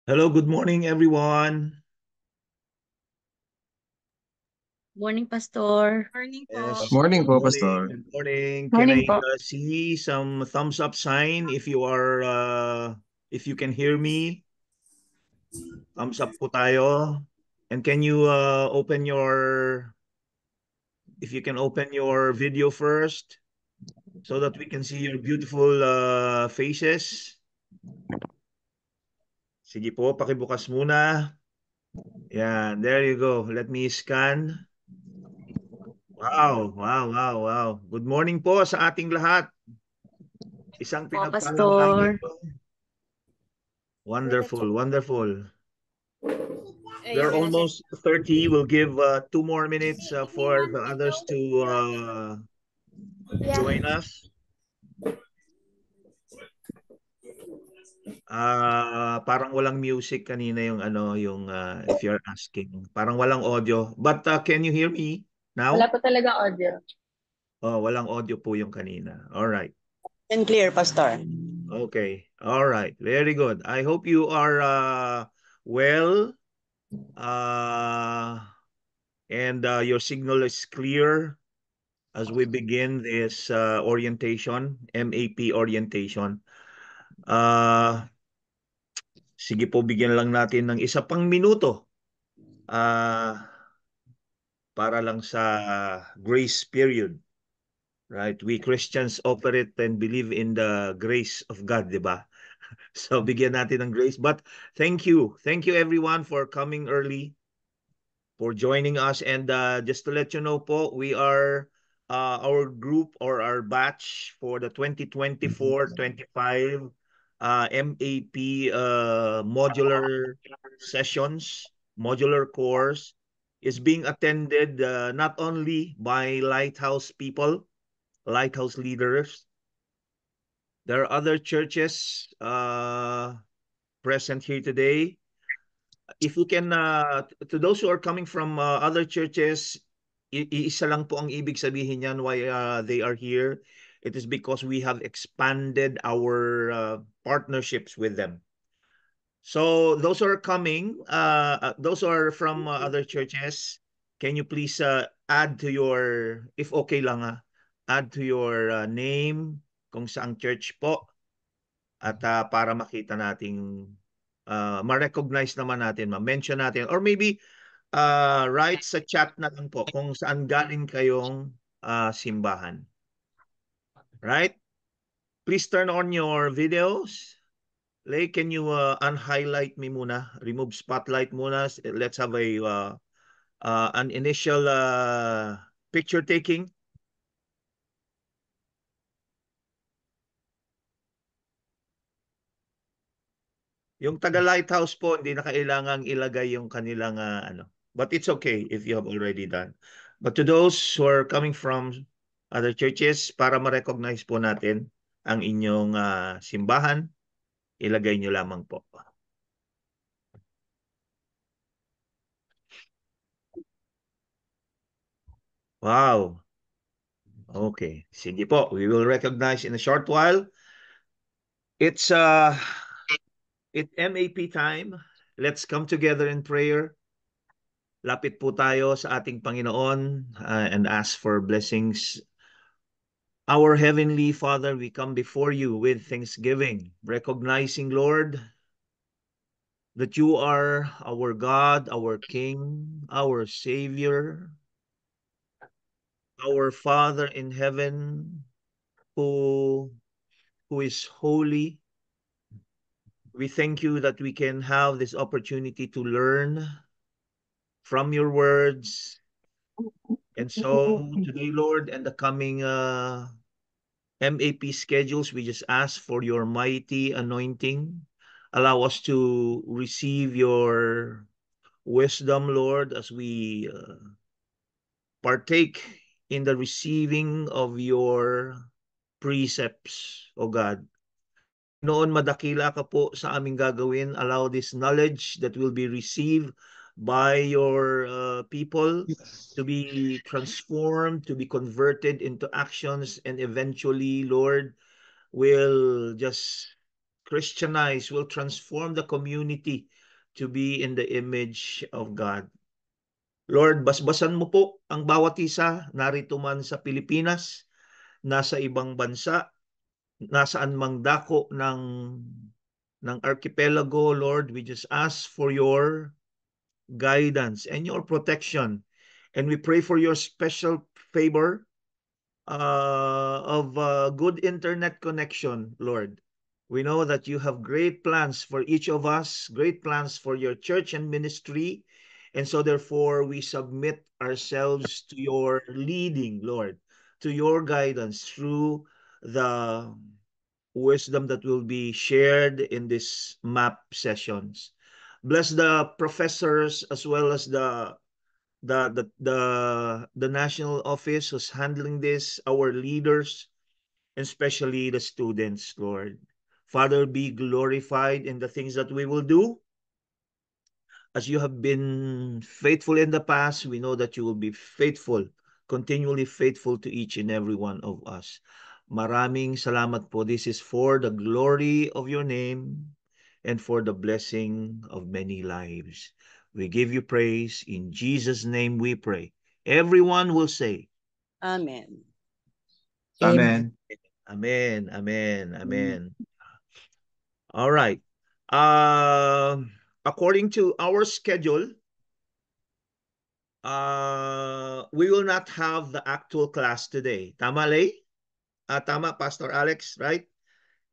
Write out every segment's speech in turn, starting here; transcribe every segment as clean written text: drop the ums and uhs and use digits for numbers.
Hello, good morning, everyone. Morning, Pastor. Morning po. Yes, Morning good po, morning. Pastor. Good morning. Can Morning I po. see some thumbs up sign if you are if you can hear me? Thumbs up po tayo. And can you open your if you can open your video first so that we can see your beautiful faces. Sige po, pakibukas muna. Yan, there you go. Let me scan. Wow, wow, wow, wow. Good morning po sa ating lahat. Isang Po, pinagpalang Pastor. araw. Wonderful, wonderful. We're almost 30. We'll give 2 more minutes for the others to join us. Parang walang music kanina yung yung if you're asking. Parang walang audio. But can you hear me Wala now? po talaga audio. Oh, walang audio po yung kanina. All right. And clear, Pastor. Okay. All right. Very good. I hope you are well. And your signal is clear as we begin this orientation, MAP orientation. Sige po, bigyan lang natin ng isa pang minuto para lang sa grace period. Right? We Christians operate and believe in the grace of God, di ba? So bigyan natin ng grace. But thank you. Thank you everyone for coming early, for joining us. And just to let you know po, we are our group or our batch for the 2024-25 MAP modular sessions, modular course is being attended not only by Lighthouse people, Lighthouse leaders. There are other churches present here today. If you can, to those who are coming from other churches, isa lang po ang ibig sabihin yan why they are here. It is because we have expanded our partnerships with them. So those who are coming, those who are from other churches, can you please add to your, if okay lang add to your name kung saang church po at para makita nating ma-recognize naman natin, ma-mention natin, or maybe write sa chat na lang po kung saan galing kayong simbahan. Right? Please turn on your videos. Lay, can you unhighlight me muna? Remove spotlight muna. Let's have an initial picture taking. Yung taga Lighthouse po, hindi na kailangang ilagay yung kanilang ano. But it's okay if you have already done. But to those who are coming from other churches, para ma-recognize po natin ang inyong simbahan, ilagay nyo lamang po. Wow. Okay. Sige po. We will recognize in a short while. It's MAP time. Let's come together in prayer. Lapit po tayo sa ating Panginoon and ask for blessings. Our Heavenly Father, we come before you with thanksgiving, recognizing, Lord, that you are our God, our King, our Savior, our Father in heaven, who is holy. We thank you that we can have this opportunity to learn from your words. And so today, Lord, and the coming MAP schedules, we just ask for your mighty anointing. Allow us to receive your wisdom, Lord, as we partake in the receiving of your precepts, O God. Noon madakila ka po sa aming gagawin. Allow this knowledge that will be received by your people to be transformed, to be converted into actions, and eventually, Lord, will just Christianize, will transform the community to be in the image of God. Lord, basbasan mo po ang bawat isa, narito man sa Pilipinas, nasa ibang bansa, nasaan mang dako ng archipelago. Lord, we just ask for your guidance and your protection. And we pray for your special favor of good internet connection, Lord. We know that you have great plans for each of us, great plans for your church and ministry. And so therefore, we submit ourselves to your leading, Lord, to your guidance through the wisdom that will be shared in these map sessions. Bless the professors as well as the national office who's handling this, our leaders, and especially the students, Lord. Father, be glorified in the things that we will do. As you have been faithful in the past, we know that you will be faithful, continually faithful to each and every one of us. Maraming salamat po. This is for the glory of your name and for the blessing of many lives. We give you praise. In Jesus' name we pray. Everyone will say, Amen. Amen. Amen, amen, amen. All right. Uh, According to our schedule, we will not have the actual class today. Tama, Lay? Tama, Pastor Alex, right?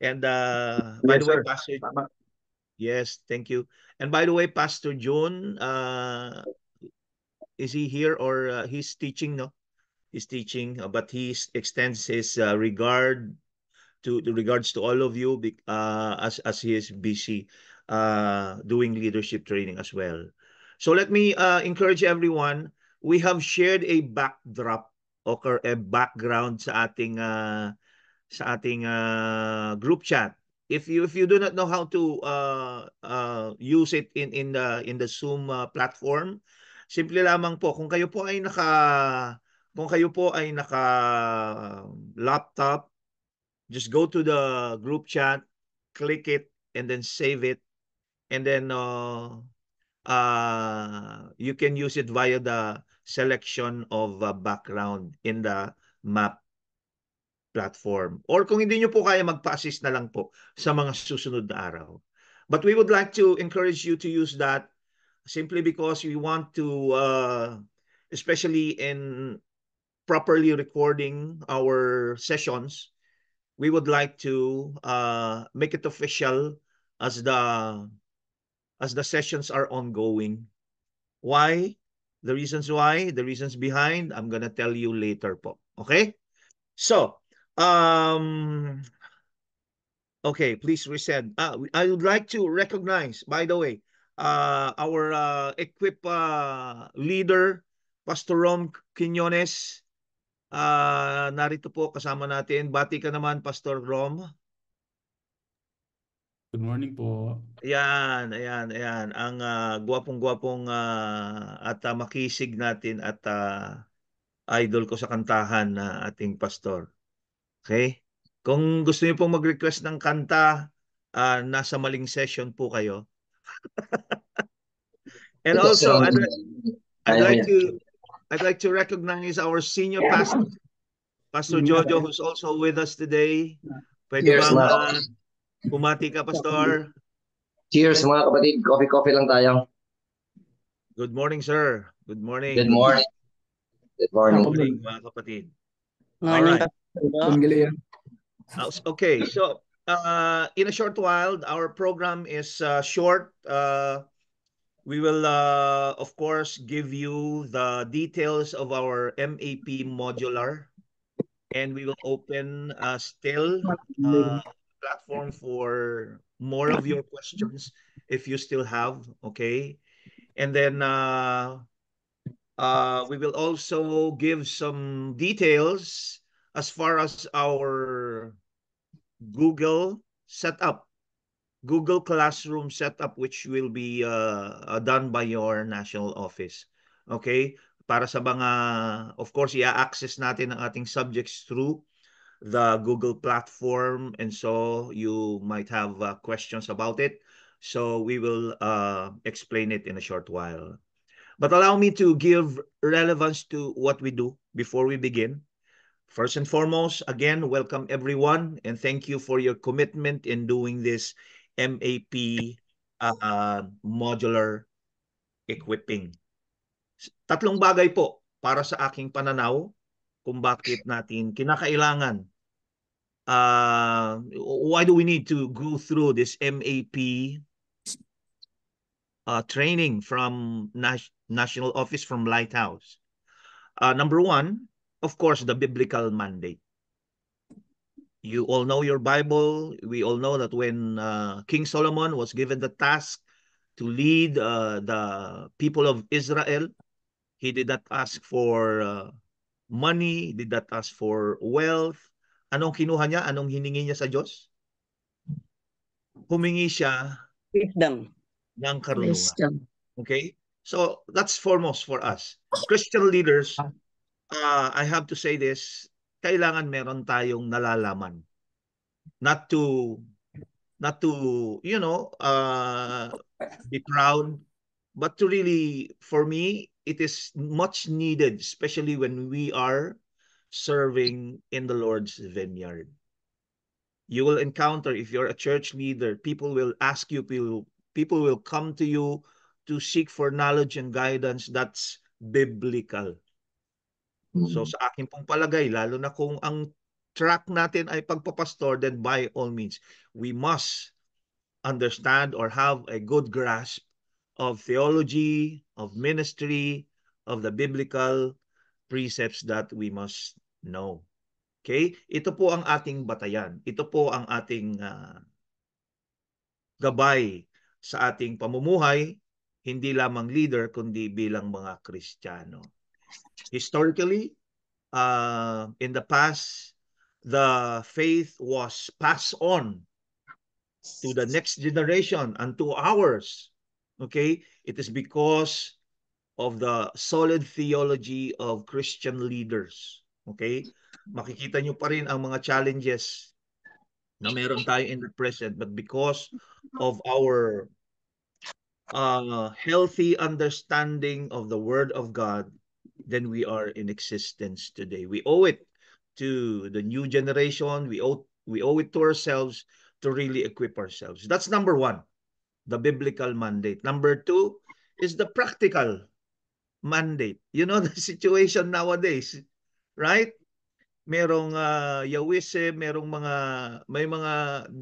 And by the way, sir. Pastor... Tama. Yes, thank you. And by the way, Pastor June, is he here or he's teaching, no? He's teaching, but he extends his regard to the regards to all of you as he is busy doing leadership training as well. So let me encourage everyone. We have shared a backdrop or a background sa ating group chat. If you do not know how to use it in the Zoom platform, simple lamang po kung kayo po ay naka laptop, just go to the group chat, click it, and then save it. And then you can use it via the selection of background in the map platform. Or kung hindi nyo po kaya, magpa-assist na lang po sa mga susunod na araw. But we would like to encourage you to use that simply because we want to, especially in properly recording our sessions, we would like to make it official as the sessions are ongoing. Why? The reasons why, the reasons behind, I'm gonna tell you later po. Okay? So, okay, please resend. I would like to recognize, by the way, our equip leader, Pastor Rom Quinones. Narito po kasama natin. Bati ka naman, Pastor Rom. Good morning po. Ayan. Ang gwapong-gwapong at makisig natin at idol ko sa kantahan na ating pastor. Okay? Kung gusto niyo pong mag-request ng kanta, nasa maling session po kayo. And also, I'd like to recognize our senior pastor, Pastor Jojo, who's also with us today. Pwede Cheers, bang bumati ka, Pastor? Cheers mga kapatid. Coffee lang tayo. Good morning, sir. Good morning. Good morning. Good morning. Good morning, mga kapatid. All Morning, right. Okay, so in a short while, our program is short. We will, of course, give you the details of our MAP modular, and we will open still platform for more of your questions if you still have, okay? And then we will also give some details as far as our Google setup, Google Classroom setup, which will be done by your national office. Okay? Para sa mga, of course, i-access natin ang ating subjects through the Google platform, and so you might have questions about it. So we will explain it in a short while. But allow me to give relevance to what we do before we begin. First and foremost, again, welcome everyone, and thank you for your commitment in doing this MAP modular equipping. Tatlong bagay po para sa aking pananaw kung bakit natin kinakailangan. Why do we need to go through this MAP training from National Office from Lighthouse? Number one, of course, the biblical mandate. You all know your Bible. We all know that when King Solomon was given the task to lead the people of Israel, he did not ask for money, did not ask for wealth. Anong kinuha niya? Anong hiningi niya sa Diyos? Humingi siya Wisdom. ng karunungan. Wisdom. Okay? So, that's foremost for us. Christian leaders, I have to say this, kailangan meron tayong nalalaman. Not to you know, be proud, but to really, for me, it is much needed, especially when we are serving in the Lord's vineyard. You will encounter, if you're a church leader, people will ask you, people will come to you to seek for knowledge and guidance that's biblical. So sa akin pong palagay, lalo na kung ang track natin ay pagpapastor, then by all means, we must understand or have a good grasp of theology, of ministry, of the biblical precepts that we must know. Okay? Ito po ang ating batayan. Ito po ang ating gabay sa ating pamumuhay, hindi lamang leader, kundi bilang mga Kristiyano. Historically, in the past, the faith was passed on to the next generation and to ours. Okay? It is because of the solid theology of Christian leaders. Okay? Makikita nyo pa rin ang mga challenges na meron tayo in the present, but because of our healthy understanding of the Word of God, then we are in existence today. We owe it to the new generation. We owe it to ourselves to really equip ourselves. That's number one, the biblical mandate. Number two is the practical mandate. You know the situation nowadays, right? Merong Yawism, may mga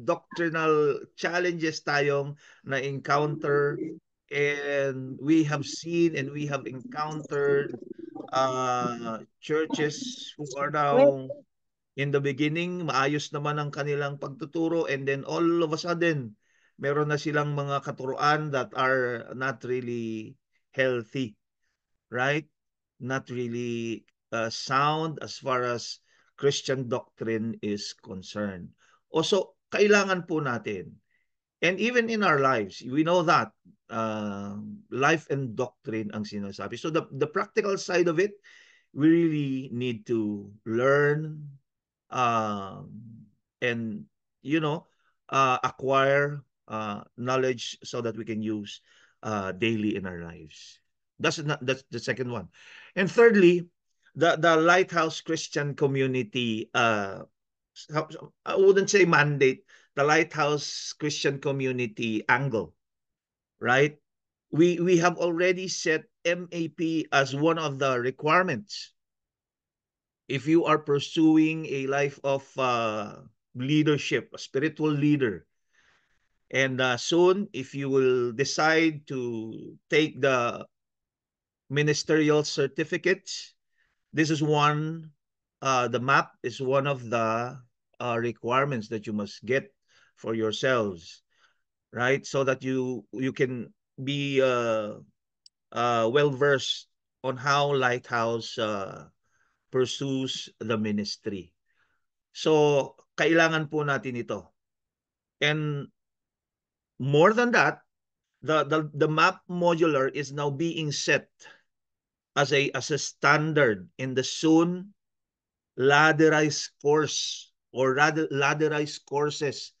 doctrinal challenges tayong na-encounter, and we have seen and we have encountered churches who are now, in the beginning, maayos naman ang kanilang pagtuturo, and then all of a sudden, meron na silang mga katuruan that are not really healthy, right? Not really sound as far as Christian doctrine is concerned. Also, kailangan po natin, and even in our lives, we know that life and doctrine ang sinasabi. So the practical side of it, we really need to learn and, you know, acquire knowledge so that we can use daily in our lives. That's the second one. And thirdly, the Lighthouse Christian Community, I wouldn't say mandate, the Lighthouse Christian Community angle, right? We have already set MAP as one of the requirements. If you are pursuing a life of leadership, a spiritual leader, and soon, if you will decide to take the ministerial certificates, this is one, the MAP is one of the requirements that you must get for yourselves, right? So that you can be well-versed on how Lighthouse pursues the ministry. So, kailangan po natin ito. And more than that, the MAP modular is now being set as a standard in the soon ladderized course or rather ladderized courses.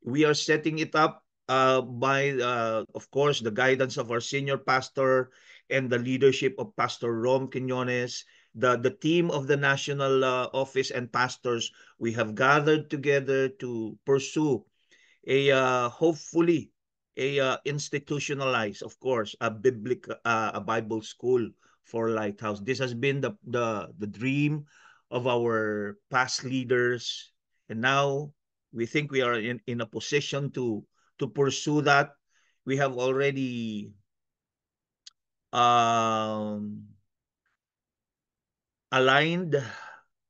We are setting it up by, of course, the guidance of our senior pastor and the leadership of Pastor Rom Quinones, the team of the national office and pastors. We have gathered together to pursue hopefully a institutionalized, of course, a biblical, a Bible school for Lighthouse. This has been the dream of our past leaders, and now we think we are in a position to pursue that. We have already aligned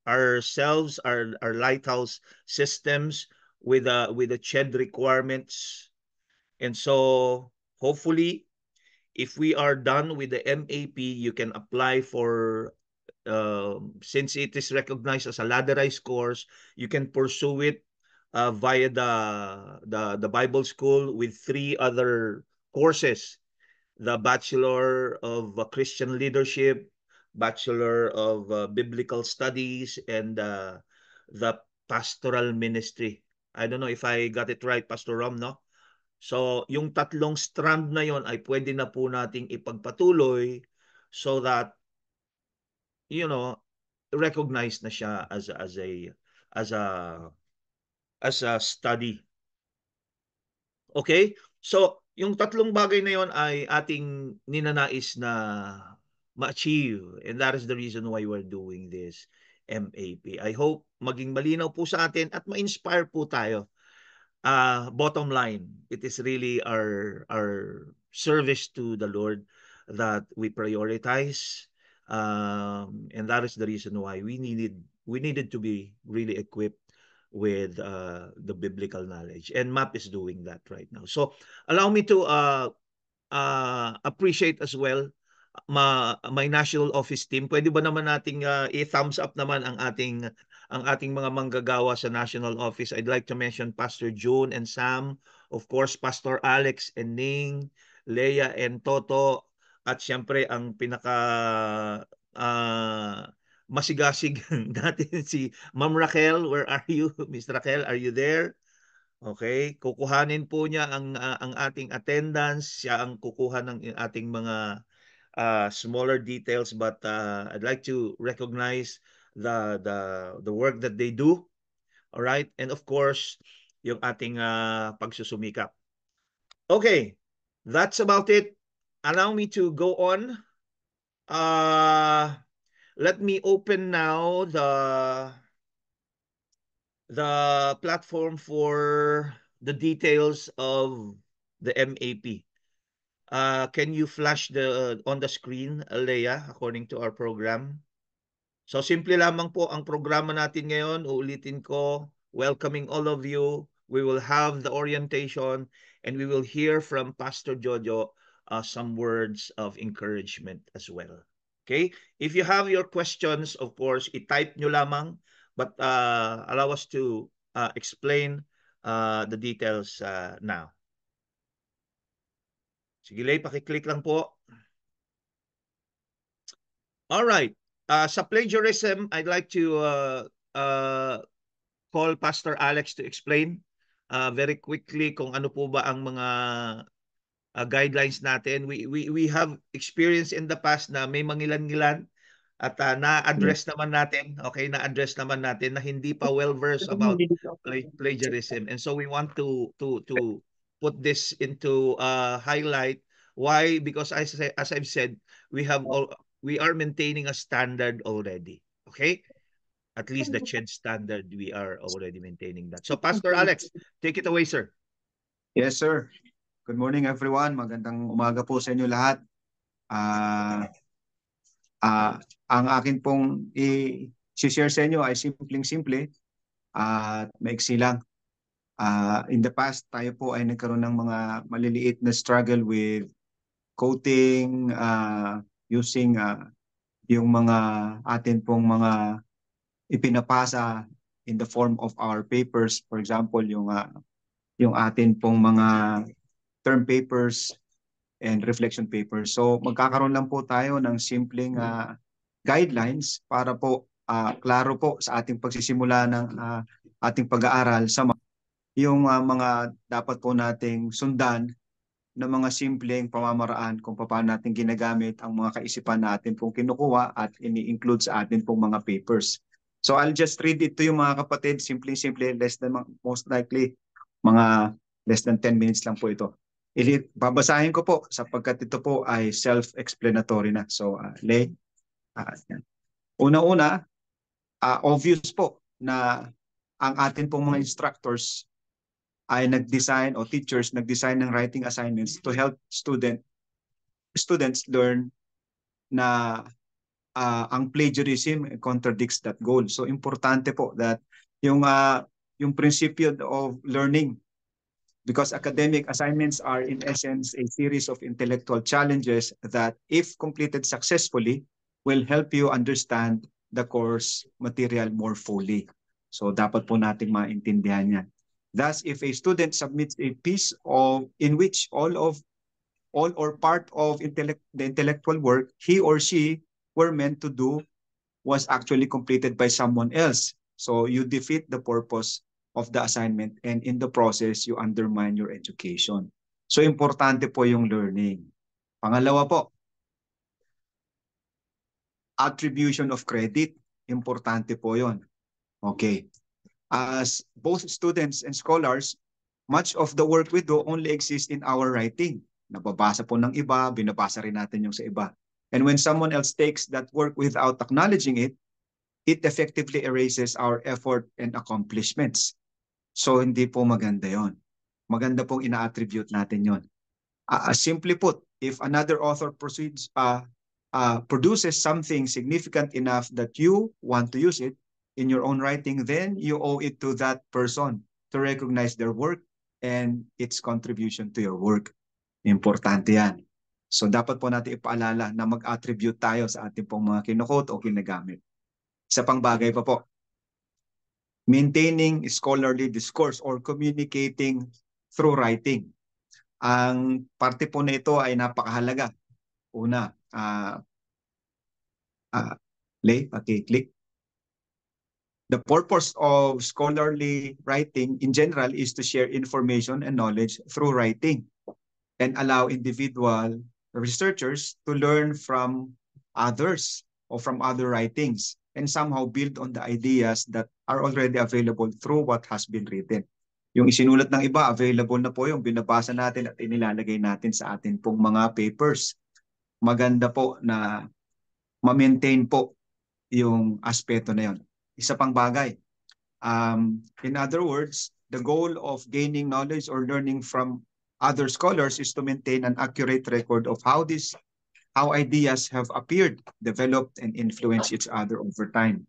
ourselves, our Lighthouse systems with the CHED requirements. And so hopefully, if we are done with the MAP, you can apply for, since it is recognized as a ladderized course, you can pursue it via the Bible School with 3 other courses: the Bachelor of Christian Leadership, Bachelor of Biblical Studies, and the Pastoral Ministry. I don't know if I got it right, Pastor Rom, no? So, yung tatlong strand na yon ay pwede na po nating ipagpatuloy so that, you know, recognized na siya as a as a study. Okay? So, yung tatlong bagay na yon ay ating ninanais na ma-achieve, and that is the reason why we're doing this MAP. I hope maging malinaw po sa atin at ma-inspire po tayo. Bottom line, it is really our service to the Lord that we prioritize, and that is the reason why we needed to be really equipped with the biblical knowledge, and MAP is doing that right now. So allow me to appreciate as well my national office team. Pwede ba naman nating i-thumbs up naman ang ating mga manggagawa sa national office? I'd like to mention Pastor June and Sam, of course Pastor Alex and Ning, Leia and Toto, at siyempre ang pinaka masigasig natin si Ma'am Raquel. Where are you? Miss Raquel, are you there? Okay, kukuhanin po niya ang ating attendance, siya ang kukuha ng ating mga smaller details, but I'd like to recognize the work that they do. All right, and of course, yung ating pagsusumikap. Okay, that's about it. Allow me to go on. Let me open now the platform for the details of the MAP. Can you flash on the screen, Leia, according to our program? So simple lamang po ang programa natin ngayon. Uulitin ko, welcoming all of you. We will have the orientation and we will hear from Pastor Jojo some words of encouragement as well. Okay? If you have your questions, of course, i-type nyo lamang, but allow us to explain the details now. Sige, Lay, pakiclick lang po. All right. Sa plagiarism, I'd like to call Pastor Alex to explain very quickly kung ano po ba ang mga guidelines natin. We have experience in the past na may mangilan-ngilan at na-address naman natin, okay, na-address naman natin na hindi pa well-versed about plagiarism. And so we want to put this into highlight. Why? Because as I've said, we are maintaining a standard already. Okay? At least the CHED standard, we are already maintaining that. So Pastor Alex, take it away, sir. Yes, sir. Good morning, everyone. Magandang umaga po sa inyo lahat. Ang akin pong i-share sa inyo ay simpleng-simple at maiksi lang. In the past, tayo po ay nagkaroon ng mga maliliit na struggle with coding, using yung mga atin pong mga ipinapasa in the form of our papers. For example, yung atin pong mga term papers and reflection papers. So magkakaroon lang po tayo ng simpleng guidelines para po klaro po sa ating pagsisimula ng ating pag-aaral sa yung mga dapat po nating sundan ng mga simpleng pamamaraan kung paano natin ginagamit ang mga kaisipan natin pong kinukuha at ini-include sa atin pong mga papers. So I'll just read it to you mga kapatid, simple, most likely mga less than 10 minutes lang po ito. Babasahin ko po sapagkat ito po ay self-explanatory na. So Lay, una-una, obvious po na ang atin pong mga instructors ay nag-design o teachers nag-design ng writing assignments to help students learn na ang plagiarism contradicts that goal. So importante po that yung principle of learning, because academic assignments are in essence a series of intellectual challenges that if completed successfully will help you understand the course material more fully. So dapat po nating maintindihan yan. Thus, if a student submits a piece in which all or part of the intellectual work he or she were meant to do was actually completed by someone else, so you defeat the purpose of the assignment, and in the process, you undermine your education. So importante po yung learning. Pangalawa po, attribution of credit. Importante po yon. Okay. As both students and scholars, much of the work we do only exists in our writing. Nababasa po ng iba, binabasa rin natin yung sa iba. And when someone else takes that work without acknowledging it, it effectively erases our effort and accomplishments. So hindi po maganda yon. Maganda pong ina-attribute natin yon. Simply put, if another author produces something significant enough that you want to use it in your own writing, then you owe it to that person to recognize their work and its contribution to your work. Importante yan. So dapat po natin ipaalala na mag-attribute tayo sa ating pong mga kinukot o kinagamit. Isa pang bagay pa po, maintaining scholarly discourse or communicating through writing. Ang parte po na ito ay napakahalaga. Una, Lay, paki-click. The purpose of scholarly writing in general is to share information and knowledge through writing and allow individual researchers to learn from others or from other writings and somehow build on the ideas that are already available through what has been written. Yung isinulat ng iba, available na po yung binabasa natin at inilalagay natin sa atin pong mga papers. Maganda po na ma-maintain po yung aspeto na yun. Isa pang bagay. In other words, the goal of gaining knowledge or learning from other scholars is to maintain an accurate record of how ideas have appeared, developed, and influenced each other over time.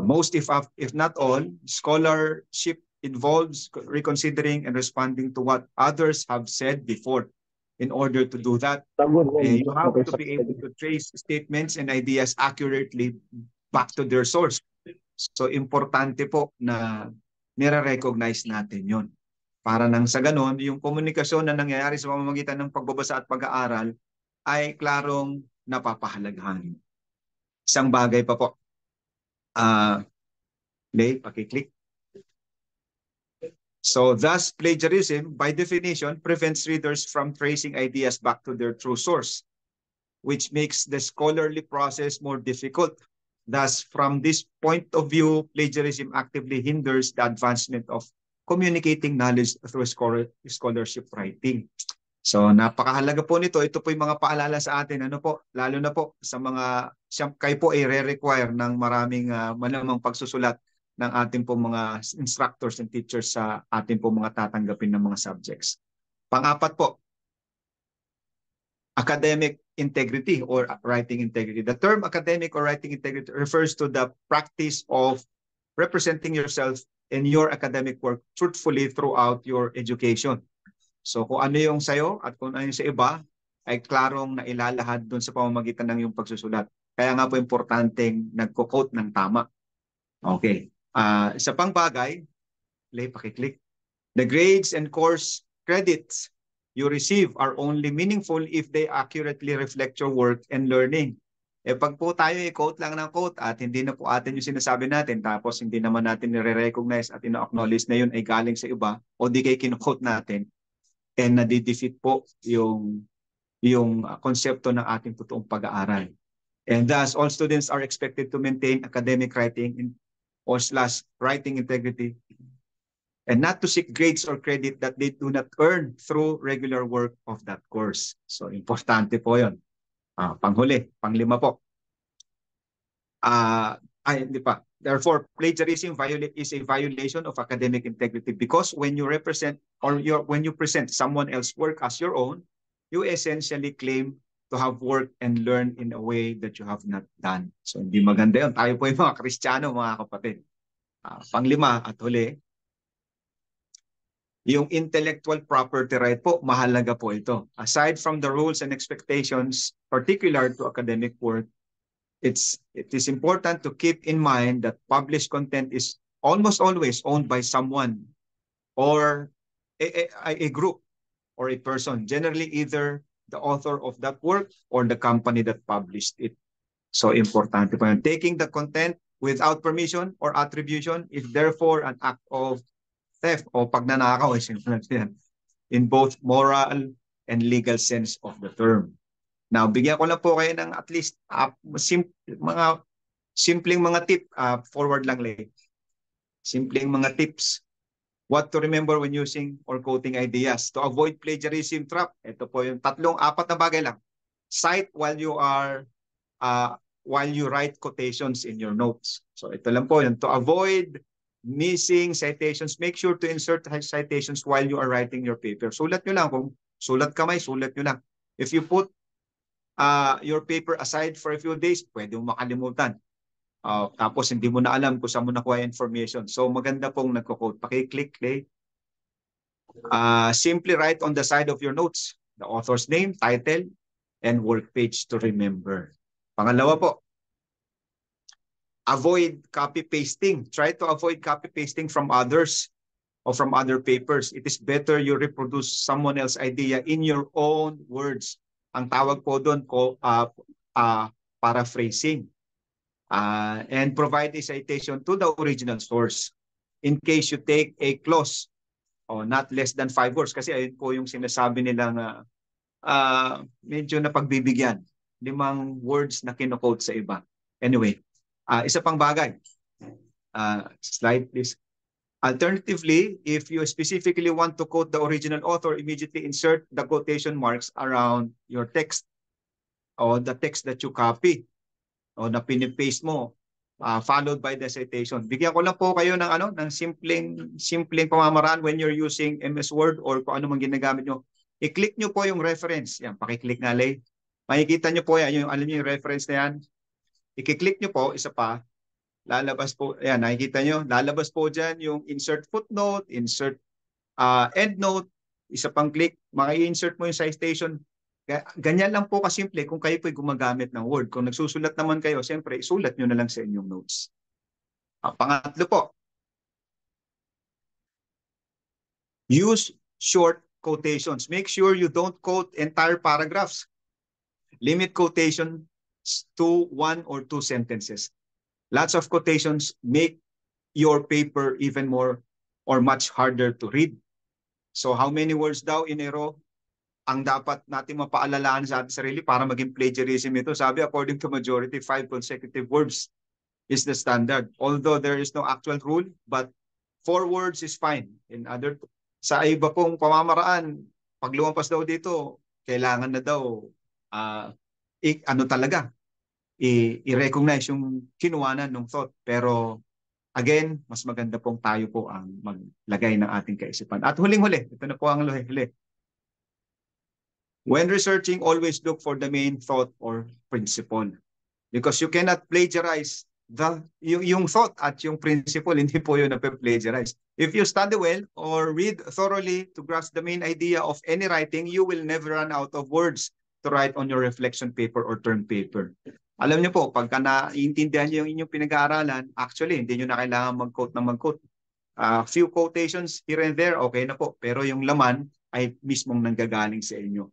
Most, if not all, scholarship involves reconsidering and responding to what others have said before. In order to do that, you have to be able to trace statements and ideas accurately back to their source. So importante po na nire-recognize natin yon. Para nang sa ganon, yung komunikasyon na nangyayari sa pamamagitan ng pagbabasa at pag-aaral ay klarong napapahalagahan. Isang bagay pa po. Lay, paki-click. So thus, plagiarism, by definition, prevents readers from tracing ideas back to their true source, which makes the scholarly process more difficult. Thus, from this point of view, plagiarism actively hinders the advancement of communicating knowledge through scholarship writing. So napakahalaga po nito. Ito po yung mga paalala sa atin. Ano po? Lalo na po sa mga kayo po ay re-require ng maraming malamang pagsusulat ng ating po mga instructors and teachers sa ating po mga tatanggapin ng mga subjects. Pang-apat po, academic integrity or writing integrity. The term academic or writing integrity refers to the practice of representing yourself in your academic work truthfully throughout your education. So kung ano yung sa'yo at kung ano yung sa iba, ay klarong nailalahad doon sa pamamagitan ng yung pagsusulat. Kaya nga po importanteng nagko-quote ng tama. Okay. Isa pang bagay, paki-click. The grades and course credits you receive are only meaningful if they accurately reflect your work and learning. Eh pag po tayo i-quote lang ng quote at hindi na po atin yung sinasabi natin tapos hindi naman natin nire-recognize at ina-acknowledge na yun ay galing sa iba o di kay kinu-quote natin, and nadidefeat po yung konsepto ng ating totoong pag-aaral. And thus, all students are expected to maintain academic writing or slash writing integrity and not to seek grades or credit that they do not earn through regular work of that course. So, importante po yun. Panghuli, panglima po. Hindi pa. Therefore, plagiarism is a violation of academic integrity because when you represent or when you present someone else's work as your own, you essentially claim to have worked and learned in a way that you have not done. So, hindi maganda yun. Tayo po yung mga Kristiyano, mga kapatid. Panglima at huli, yung intellectual property right po, mahalaga po ito. Aside from the rules and expectations particular to academic work, it is important to keep in mind that published content is almost always owned by someone or a group or a person, generally either the author of that work or the company that published it. So importante po yun. Taking the content without permission or attribution is therefore an act of theft o pagnanakaw in both moral and legal sense of the term. Now, bigyan ko lang po kayo ng at least mga simpleng mga tip, forward lang late. Simpleng mga tips. What to remember when using or quoting ideas. To avoid plagiarism trap. Ito po yung apat na bagay lang. Cite while you write quotations in your notes. So ito lang po yun. To avoid missing citations, make sure to insert citations while you are writing your paper. Sulat nyo lang. Kung sulat kamay, sulat nyo lang. If you put your paper aside for a few days, pwede mo makalimutan. Tapos hindi mo na alam kung saan mo nakuha information. So maganda pong nagko-quote. Paki-click, play. Simply write on the side of your notes the author's name, title, and work page to remember. Pangalawa po, avoid copy-pasting. Try to avoid copy-pasting from others or from other papers. It is better you reproduce someone else's idea in your own words. Ang tawag po doon paraphrasing. And provide a citation to the original source in case you take a clause not less than 5 words. Kasi ayun po yung sinasabi nilang medyo napagbibigyan. 5 words na kino-quote sa iba. Anyway, isa pang bagay. Slide please. Alternatively, if you specifically want to quote the original author, immediately insert the quotation marks around your text or the text that you copy o na pinipaste mo, followed by the citation. Bigyan ko lang po kayo ng simpleng pamamaraan when you're using MS Word or kung ano man ginagamit nyo. I-click nyo po yung reference. Yan, pakiclick nga lay. Makikita nyo po yan, alam nyo yung reference na yan. I-click nyo po, isa pa, lalabas po, yan, nakikita nyo, lalabas po dyan yung insert footnote, insert endnote, isa pang click, maka-insert mo yung citation. Ganyan lang po kasimple kung kayo po'y gumagamit ng Word. Kung nagsusulat naman kayo, siyempre, isulat nyo na lang sa inyong notes. Pangatlo po, use short quotations. Make sure you don't quote entire paragraphs. Limit quotation to 1 or 2 sentences. Lots of quotations make your paper even more or much harder to read. So how many words daw in a row ang dapat natin mapaalalaan sa ating sarili para maging plagiarism ito? Sabi, according to majority, 5 consecutive words is the standard. Although there is no actual rule, but 4 words is fine. Sa iba pong pamamaraan, pag lumampas daw dito, kailangan na daw i-recognize yung kinuwanan ng thought. Pero again, mas maganda pong tayo po ang maglagay ng ating kaisipan. At huling-huli, ito na po ang huli. When researching, always look for the main thought or principle. Because you cannot plagiarize yung thought at yung principle, hindi po yun na-plagiarize. If you study well or read thoroughly to grasp the main idea of any writing, you will never run out of words to write on your reflection paper or term paper. Alam niyo po, pagka naiintindihan niyo yung inyong pinag-aaralan, actually, hindi niyo na kailangan mag-quote na mag-quote. Few quotations here and there, okay na po. Pero yung laman ay mismong nanggagaling sa inyo.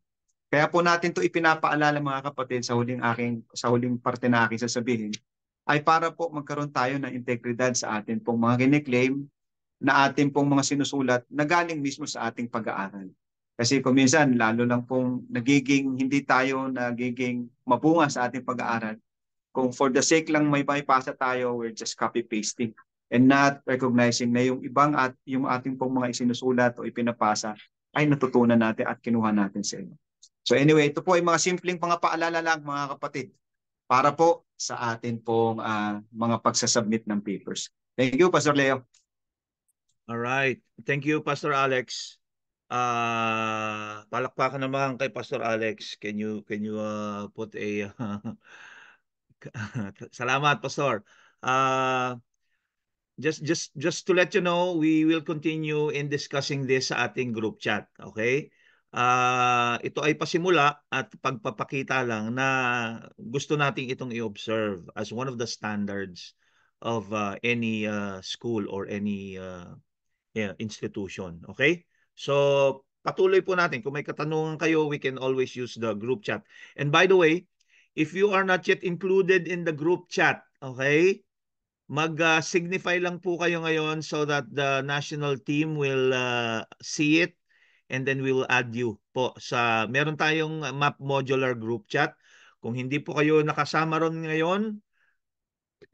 Kaya po natin to ipinapaalala mga kapatid sa huling parte na aking sasabihin ay para po magkaroon tayo ng integridad sa atin pong mga kiniklaim na ating pong mga sinusulat na galing mismo sa ating pag-aaral. Kasi kung minsan, lalo lang pong hindi tayo nagiging mabunga sa ating pag-aaral. Kung for the sake lang may pasa tayo, we're just copy-pasting and not recognizing na yung ating pong mga isinusulat o ipinapasa ay natutunan natin at kinuha natin sa inyo. So anyway, ito po ay mga simpleng paalala lang mga kapatid para po sa atin pong mga pagsasubmit ng papers. Thank you, Pastor Leo. All right. Thank you, Pastor Alex. Palakpakan naman kay Pastor Alex. Can you put a Salamat, Pastor. Just to let you know, we will continue in discussing this sa ating group chat, okay? Ito ay pasimula at pagpapakita lang na gusto nating itong i-observe as one of the standards of any school or any institution. Okay? So, patuloy po natin. Kung may katanungan kayo, we can always use the group chat. And by the way, if you are not yet included in the group chat, okay, mag-signify lang po kayo ngayon so that the national team will see it and then we will add you po sa meron tayong map modular group chat. Kung hindi po kayo nakasama ron ngayon,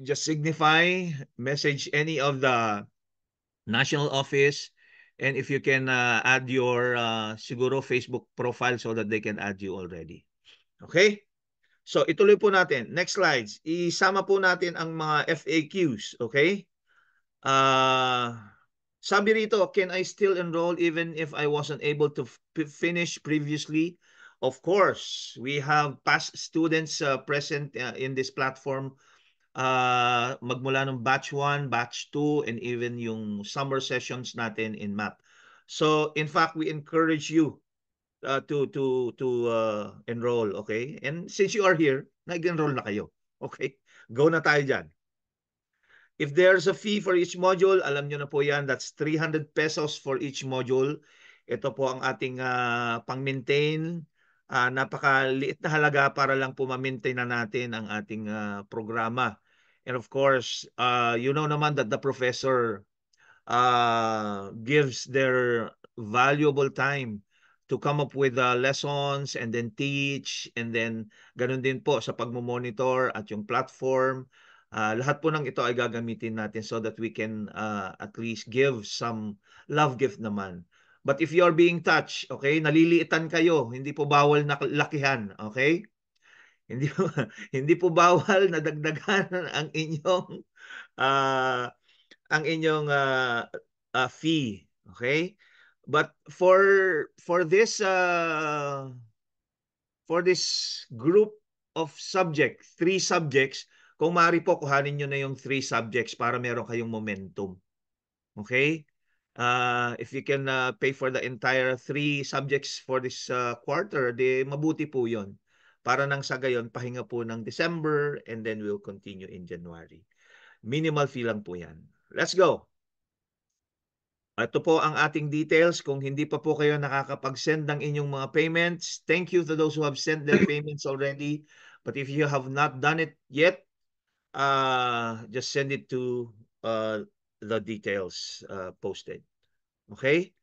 just signify, message any of the national office, and if you can add your siguro Facebook profile so that they can add you already. Okay? So ituloy po natin. Next slides. Isama po natin ang mga FAQs. Okay? Sabi rito, can I still enroll even if I wasn't able to finish previously? Of course, we have past students present in this platform magmula ng batch 1, batch 2, and even yung summer sessions natin in MAP. So, in fact, we encourage you to enroll, okay? And since you are here, nag-enroll na kayo. Okay? Go na tayo dyan. If there's a fee for each module, alam nyo na po yan, that's 300 pesos for each module. Ito po ang ating pang-maintain. Napakaliit na halaga para lang po ma-maintain na natin ang ating programa. And of course, you know naman that the professor gives their valuable time to come up with lessons and then teach, and then ganun din po sa pagmomonitor at yung platform. Lahat po ng ito ay gagamitin natin so that we can at least give some love gift naman. But if you are being touched, okay, naliliitan kayo, hindi po bawal na lakihan, okay? Hindi po, hindi po bawal na dagdagan uh, ang inyong fee, okay? But for this group of subject, 3 subjects, kung maaari po kuhanin niyo na yung 3 subjects para meron kayong momentum. Okay? If you can pay for the entire 3 subjects for this quarter, di mabuti po 'yon. Para nang sa gayon, pahinga po ng December and then we'll continue in January. Minimal fee lang po yan. Let's go! Ito po ang ating details. Kung hindi pa po kayo nakakapag-send ng inyong mga payments, thank you to those who have sent their payments already. But if you have not done it yet, just send it to the details posted. Okay?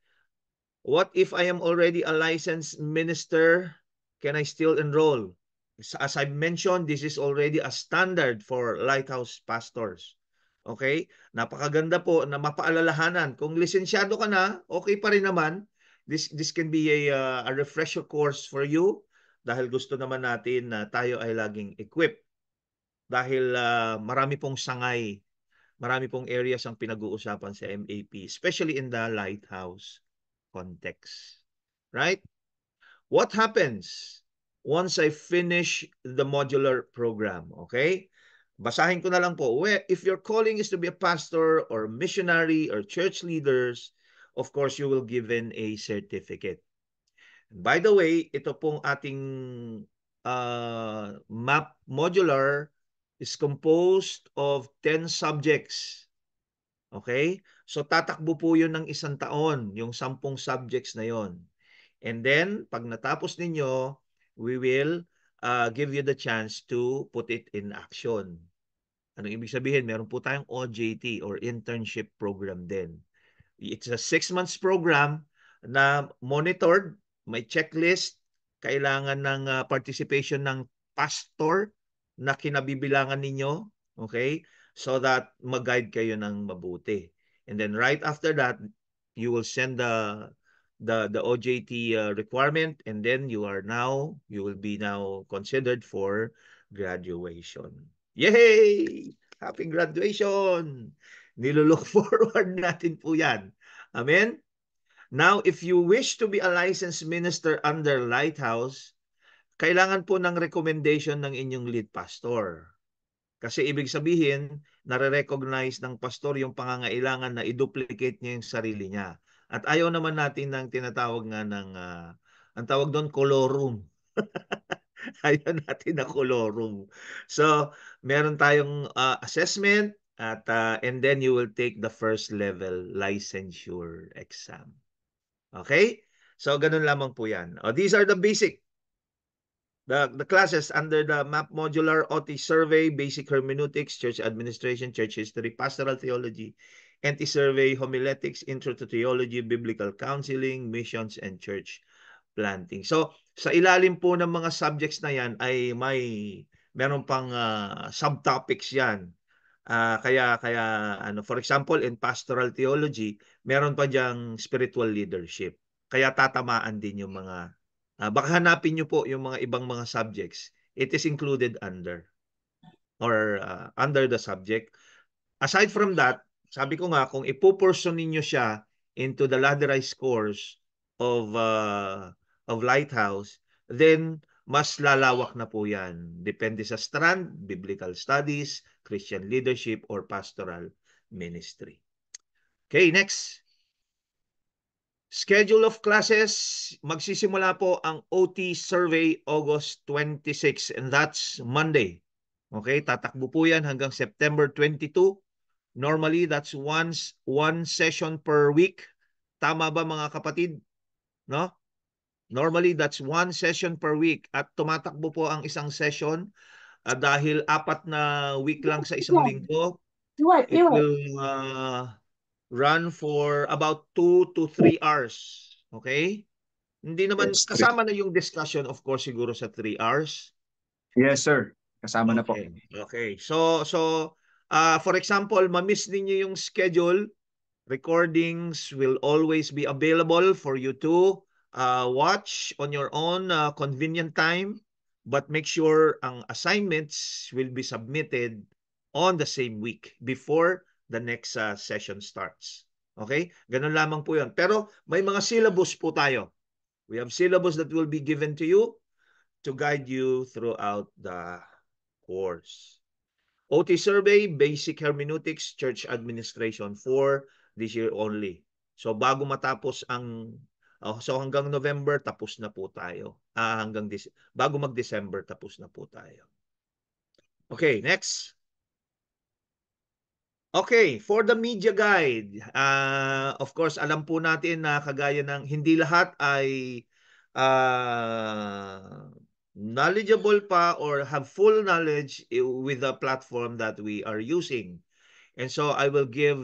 What if I am already a licensed minister? Can I still enroll? As I mentioned, this is already a standard for Lighthouse pastors. Okay? Napakaganda po na mapaalalahanan. Kung lisensyado ka na, okay pa rin naman. This can be a refresher course for you dahil gusto naman natin na tayo ay laging equipped. Dahil marami pong sangay, marami pong areas ang pinag-uusapan sa MAP, especially in the Lighthouse context. Right? What happens once I finish the modular program? Okay? Basahin ko na lang po. If your calling is to be a pastor or missionary or church leaders, of course, you will given a certificate. By the way, ito pong ating MAP modular is composed of 10 subjects. Okay? So tatakbo po yun ng 1 taon, yung 10 subjects na yon. And then, pag natapos ninyo, we will give you the chance to put it in action. Anong ibig sabihin? Meron po tayong OJT or internship program din. It's a 6 months program na monitored, may checklist, kailangan ng participation ng pastor na kinabibilangan ninyo, okay? So that mag-guide kayo ng mabuti. And then right after that, you will send the OJT requirement, and then you will be now considered for graduation. Yay! Happy graduation! Nilook forward natin po yan. Amen? Now, if you wish to be a licensed minister under Lighthouse, kailangan po ng recommendation ng inyong lead pastor. Kasi ibig sabihin, nare-recognize ng pastor yung pangangailangan na i-duplicate niya yung sarili niya. At ayaw naman natin ng tinatawag nga ng, ang tawag doon, colorum. Ayaw natin na colorum. So, meron tayong assessment at and then you will take the first level licensure exam. Okay? So, ganun lamang po yan. These are the basic. The classes under the MAP Modular OT Survey, Basic Hermeneutics, Church Administration, Church History, Pastoral Theology, NT Survey, Homiletics, Intro to Theology, Biblical Counseling, Missions, and Church Planting. So, sa ilalim po ng mga subjects na yan ay meron pang subtopics yan. Kaya for example, in Pastoral Theology, meron pa diyang spiritual leadership. Kaya tatamaan din yung mga baka hanapin nyo po yung mga ibang mga subjects. It is included under the subject. Aside from that, sabi ko nga, kung ipo-person ninyo siya into the ladderized course of Lighthouse, then mas lalawak na po yan. Depende sa strand, biblical studies, Christian leadership, or pastoral ministry. Okay, next. Schedule of classes, magsisimula po ang OT survey August 26 and that's Monday. Okay, tatakbo po yan hanggang September 22. Normally, that's one session per week. Tama ba mga kapatid? No? Normally, that's one session per week. At tumatakbo po ang isang session dahil 4 na week lang sa isang linggo. It will run for about 2 to 3 hours. Okay? Hindi naman, kasama na yung discussion, of course, siguro sa 3 hours. Yes, sir. Kasama na po. Okay. So for example, ma-miss ninyo yung schedule, recordings will always be available for you to watch on your own convenient time, but make sure ang assignments will be submitted on the same week before the next session starts. Okay? Ganun lamang po yun. Pero may mga syllabus po tayo. We have syllabus that will be given to you to guide you throughout the course. OT survey, basic hermeneutics, church administration for this year only. So bago matapos so hanggang November tapos na po tayo. Bago mag-December tapos na po tayo. Okay, next. Okay, for the media guide, of course, alam po natin na kagaya ng hindi lahat ay knowledgeable pa or have full knowledge with the platform that we are using. And so I will give,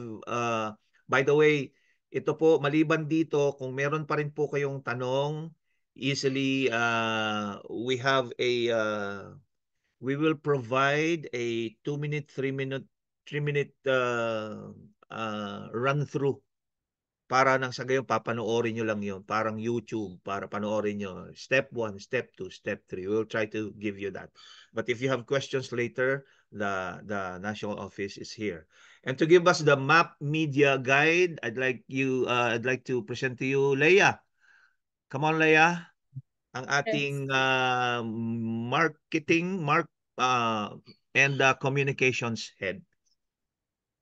by the way, ito po, maliban dito, kung meron pa rin po kayong tanong, easily, we will provide a 2-minute, 3-minute run-through para nang sa gayon papanoorin nyo lang yun. Parang YouTube, para panoorin nyo. Step 1, Step 2, Step 3. We'll try to give you that. But if you have questions later, the national office is here. And to give us the MAP Media Guide, I'd like to present to you Leia. Come on, Leia. Ang ating marketing and communications head.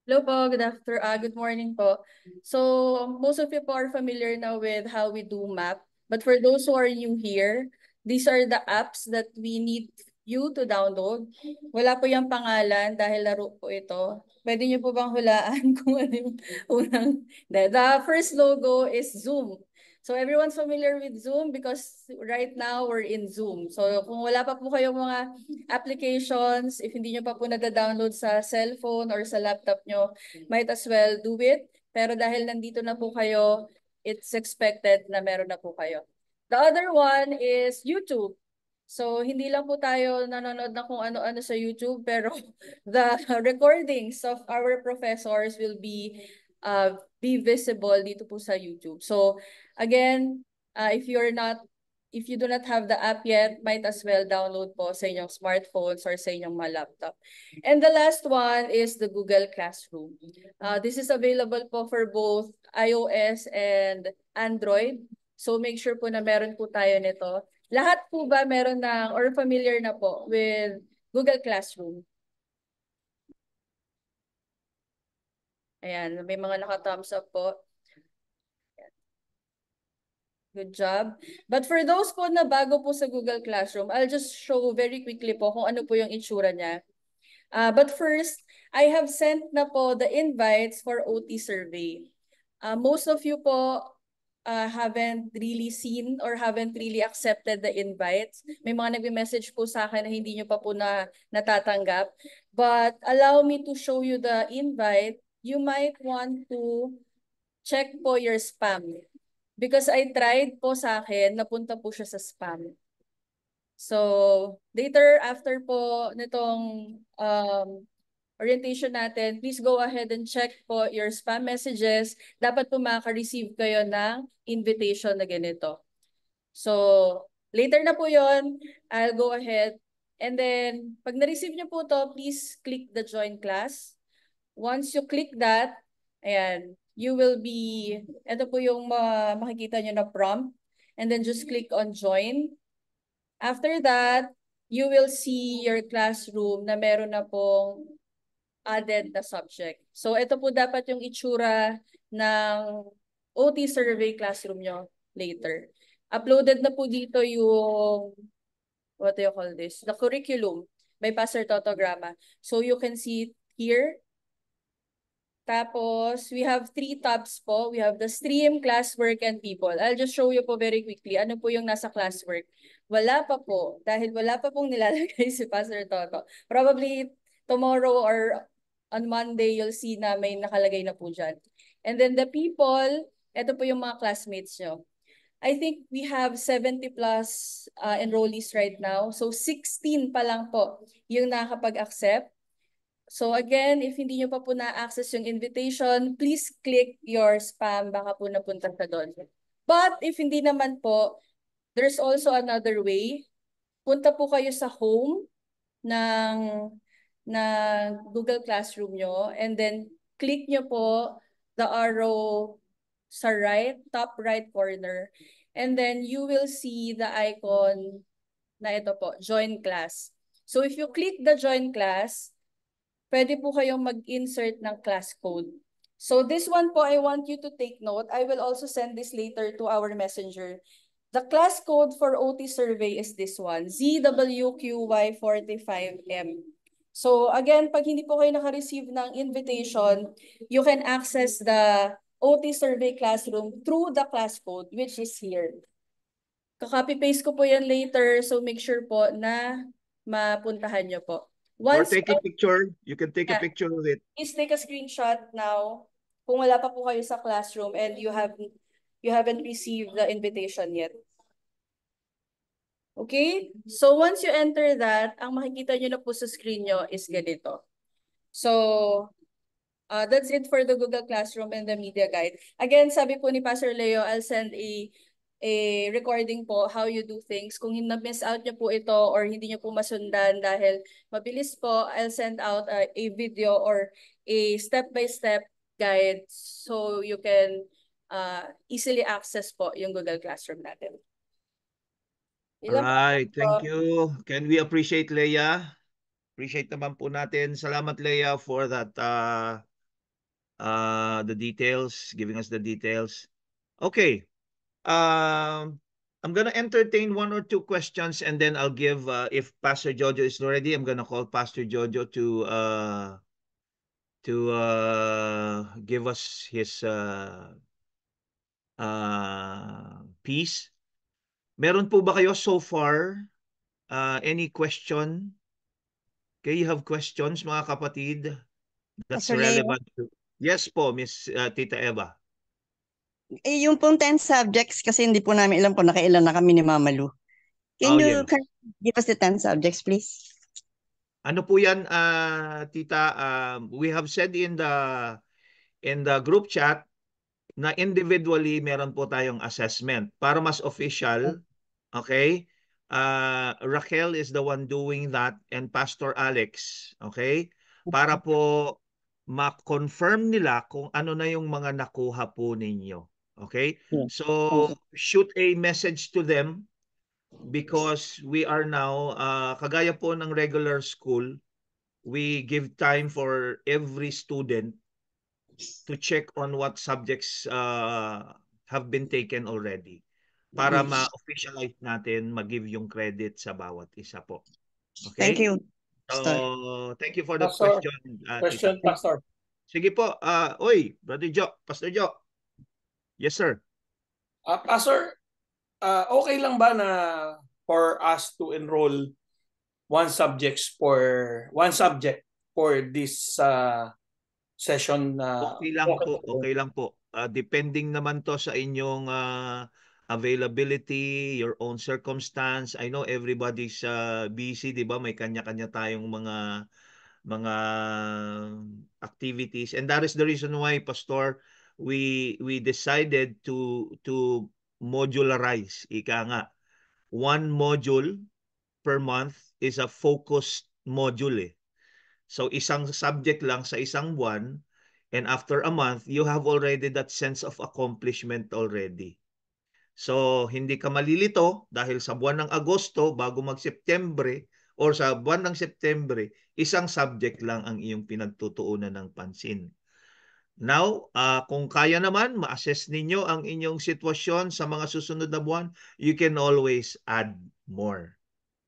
Hello po, good morning po. So most of you po are familiar now with how we do MAP. But for those who are new here, these are the apps that we need you to download. Wala po yung pangalan dahil laro po ito. Pwede niyo po bang hulaan kung ano yung unang... The first logo is Zoom. So everyone's familiar with Zoom because right now we're in Zoom. So kung wala pa po kayong mga applications, if hindi nyo pa po nada-download sa cellphone or sa laptop nyo, might as well do it. Pero dahil nandito na po kayo, it's expected na meron na po kayo. The other one is YouTube. So hindi lang po tayo nanonood na kung ano-ano sa YouTube, pero the recordings of our professors will be visible dito po sa YouTube. So again, if you do not have the app yet, might as well download po sa inyong smartphones or sa inyong mga laptop. And the last one is the Google Classroom. This is available po for both iOS and Android. So make sure po na meron po tayo nito. Lahat po ba meron na or familiar na po with Google Classroom? Ayan, may mga naka-thumbs up po. Good job. But for those po na bago po sa Google Classroom, I'll just show very quickly po kung ano po yung itsura niya. But first, I have sent na po the invites for OT survey. Most of you po haven't really seen or haven't really accepted the invites. May mga nagme-message po sa akin na hindi nyo pa po natatanggap. But allow me to show you the invite. You might want to check po your spam. Because I tried po sa akin, napunta po siya sa spam. So, later after po nitong orientation natin, please go ahead and check po your spam messages. Dapat po maka-receive kayo ng invitation na ganito. So, later na po yon, I'll go ahead. And then, pag na-receive nyo po to, please click the join class. Once you click that, ayan, you will be, ito po yung makikita nyo na prompt. And then just click on join. After that, you will see your classroom na meron na pong added na subject. So ito po dapat yung itsura ng OT survey classroom nyo later. Uploaded na po dito yung, what do you call this? The curriculum by Pastor Toto Grama. So you can see it here. Tapos, we have 3 tabs po. We have the stream, classwork, and people. I'll just show you po very quickly. Ano po yung nasa classwork? Wala pa po. Dahil wala pa pong nilalagay si Pastor Toto. Probably tomorrow or on Monday, you'll see na may nakalagay na po dyan. And then the people, ito po yung mga classmates nyo. I think we have 70 plus enrollees right now. So 16 pa lang po yung nakakapag-accept. So again, if hindi nyo pa po na-access yung invitation, please click your spam. Baka po napunta sa doon. But if hindi naman po, there's also another way. Punta po kayo sa home ng Google Classroom nyo and then click nyo po the arrow sa right, top right corner. And then you will see the icon na ito po, join class. So if you click the join class, pwede po kayong mag-insert ng class code. So this one po, I want you to take note. I will also send this later to our messenger. The class code for OT survey is this one, ZWQY45M. So again, pag hindi po kayo naka-receive ng invitation, you can access the OT survey classroom through the class code, which is here. Kaka-copy-paste ko po yan later, so make sure po na mapuntahan nyo po. Or take a picture. You can take a picture of it. Please take a screenshot now kung wala pa po kayo sa classroom and you haven't received the invitation yet. Okay? So once you enter that, ang makikita nyo na po sa screen nyo is ganito. So that's it for the Google Classroom and the media guide. Again, sabi po ni Pastor Leo, I'll send a recording po how you do things. Kung na-miss out nyo po ito or hindi nyo po masundan dahil mabilis po, I'll send out a video or a step-by-step guide so you can easily access po yung Google Classroom natin. Alright, thank you. Can we appreciate Leia? Appreciate naman po natin. Salamat Leia for that the details, giving us the details. Okay. I'm gonna entertain 1 or 2 questions and then I'll give if Pastor Jojo is ready, I'm gonna call Pastor Jojo to give us his peace. Meron po ba kayo so far? Any question? Okay, you have questions mga kapatid? That's Pastor Leo? relevant. Yes po, Miss Tita Eva. Yung pong 10 subjects, kasi hindi po namin alam kung nakailan na kami ni Mama Lu. Can you Yes. give us the 10 subjects, please? Ano po yan, Tita? We have said in the group chat na individually meron po tayong assessment. Para mas official, okay? Raquel is the one doing that and Pastor Alex, okay? Para po ma-confirm nila kung ano na yung mga nakuha po ninyo. Okay? Yeah. So, shoot a message to them because we are now, kagaya po ng regular school, we give time for every student to check on what subjects have been taken already para ma-officialize natin, mag-give yung credit sa bawat isa po. Okay? Thank you, So, Pastor. thank you for the Pastor, question. Question, Pastor. Sige po. Brother Joe, Pastor Joe. Yes, sir. Pastor, okay lang ba na for us to enroll one subject for this session? Okay lang po. Depending naman to sa inyong availability, your own circumstance. I know everybody's busy, 'di ba? May kanya-kanya tayong mga activities, and that is the reason why, Pastor, we decided to modularize. Ika nga, one module per month is a focused module eh. So isang subject lang sa isang buwan, and after a month you have already that sense of accomplishment already. So hindi ka malilito dahil sa buwan ng Agosto bago mag-Setyembre or sa buwan ng Setyembre, isang subject lang ang iyong pinagtutuunan ng pansin. Now, kung kaya naman, ma-assess ninyo ang inyong sitwasyon sa mga susunod na buwan, you can always add more.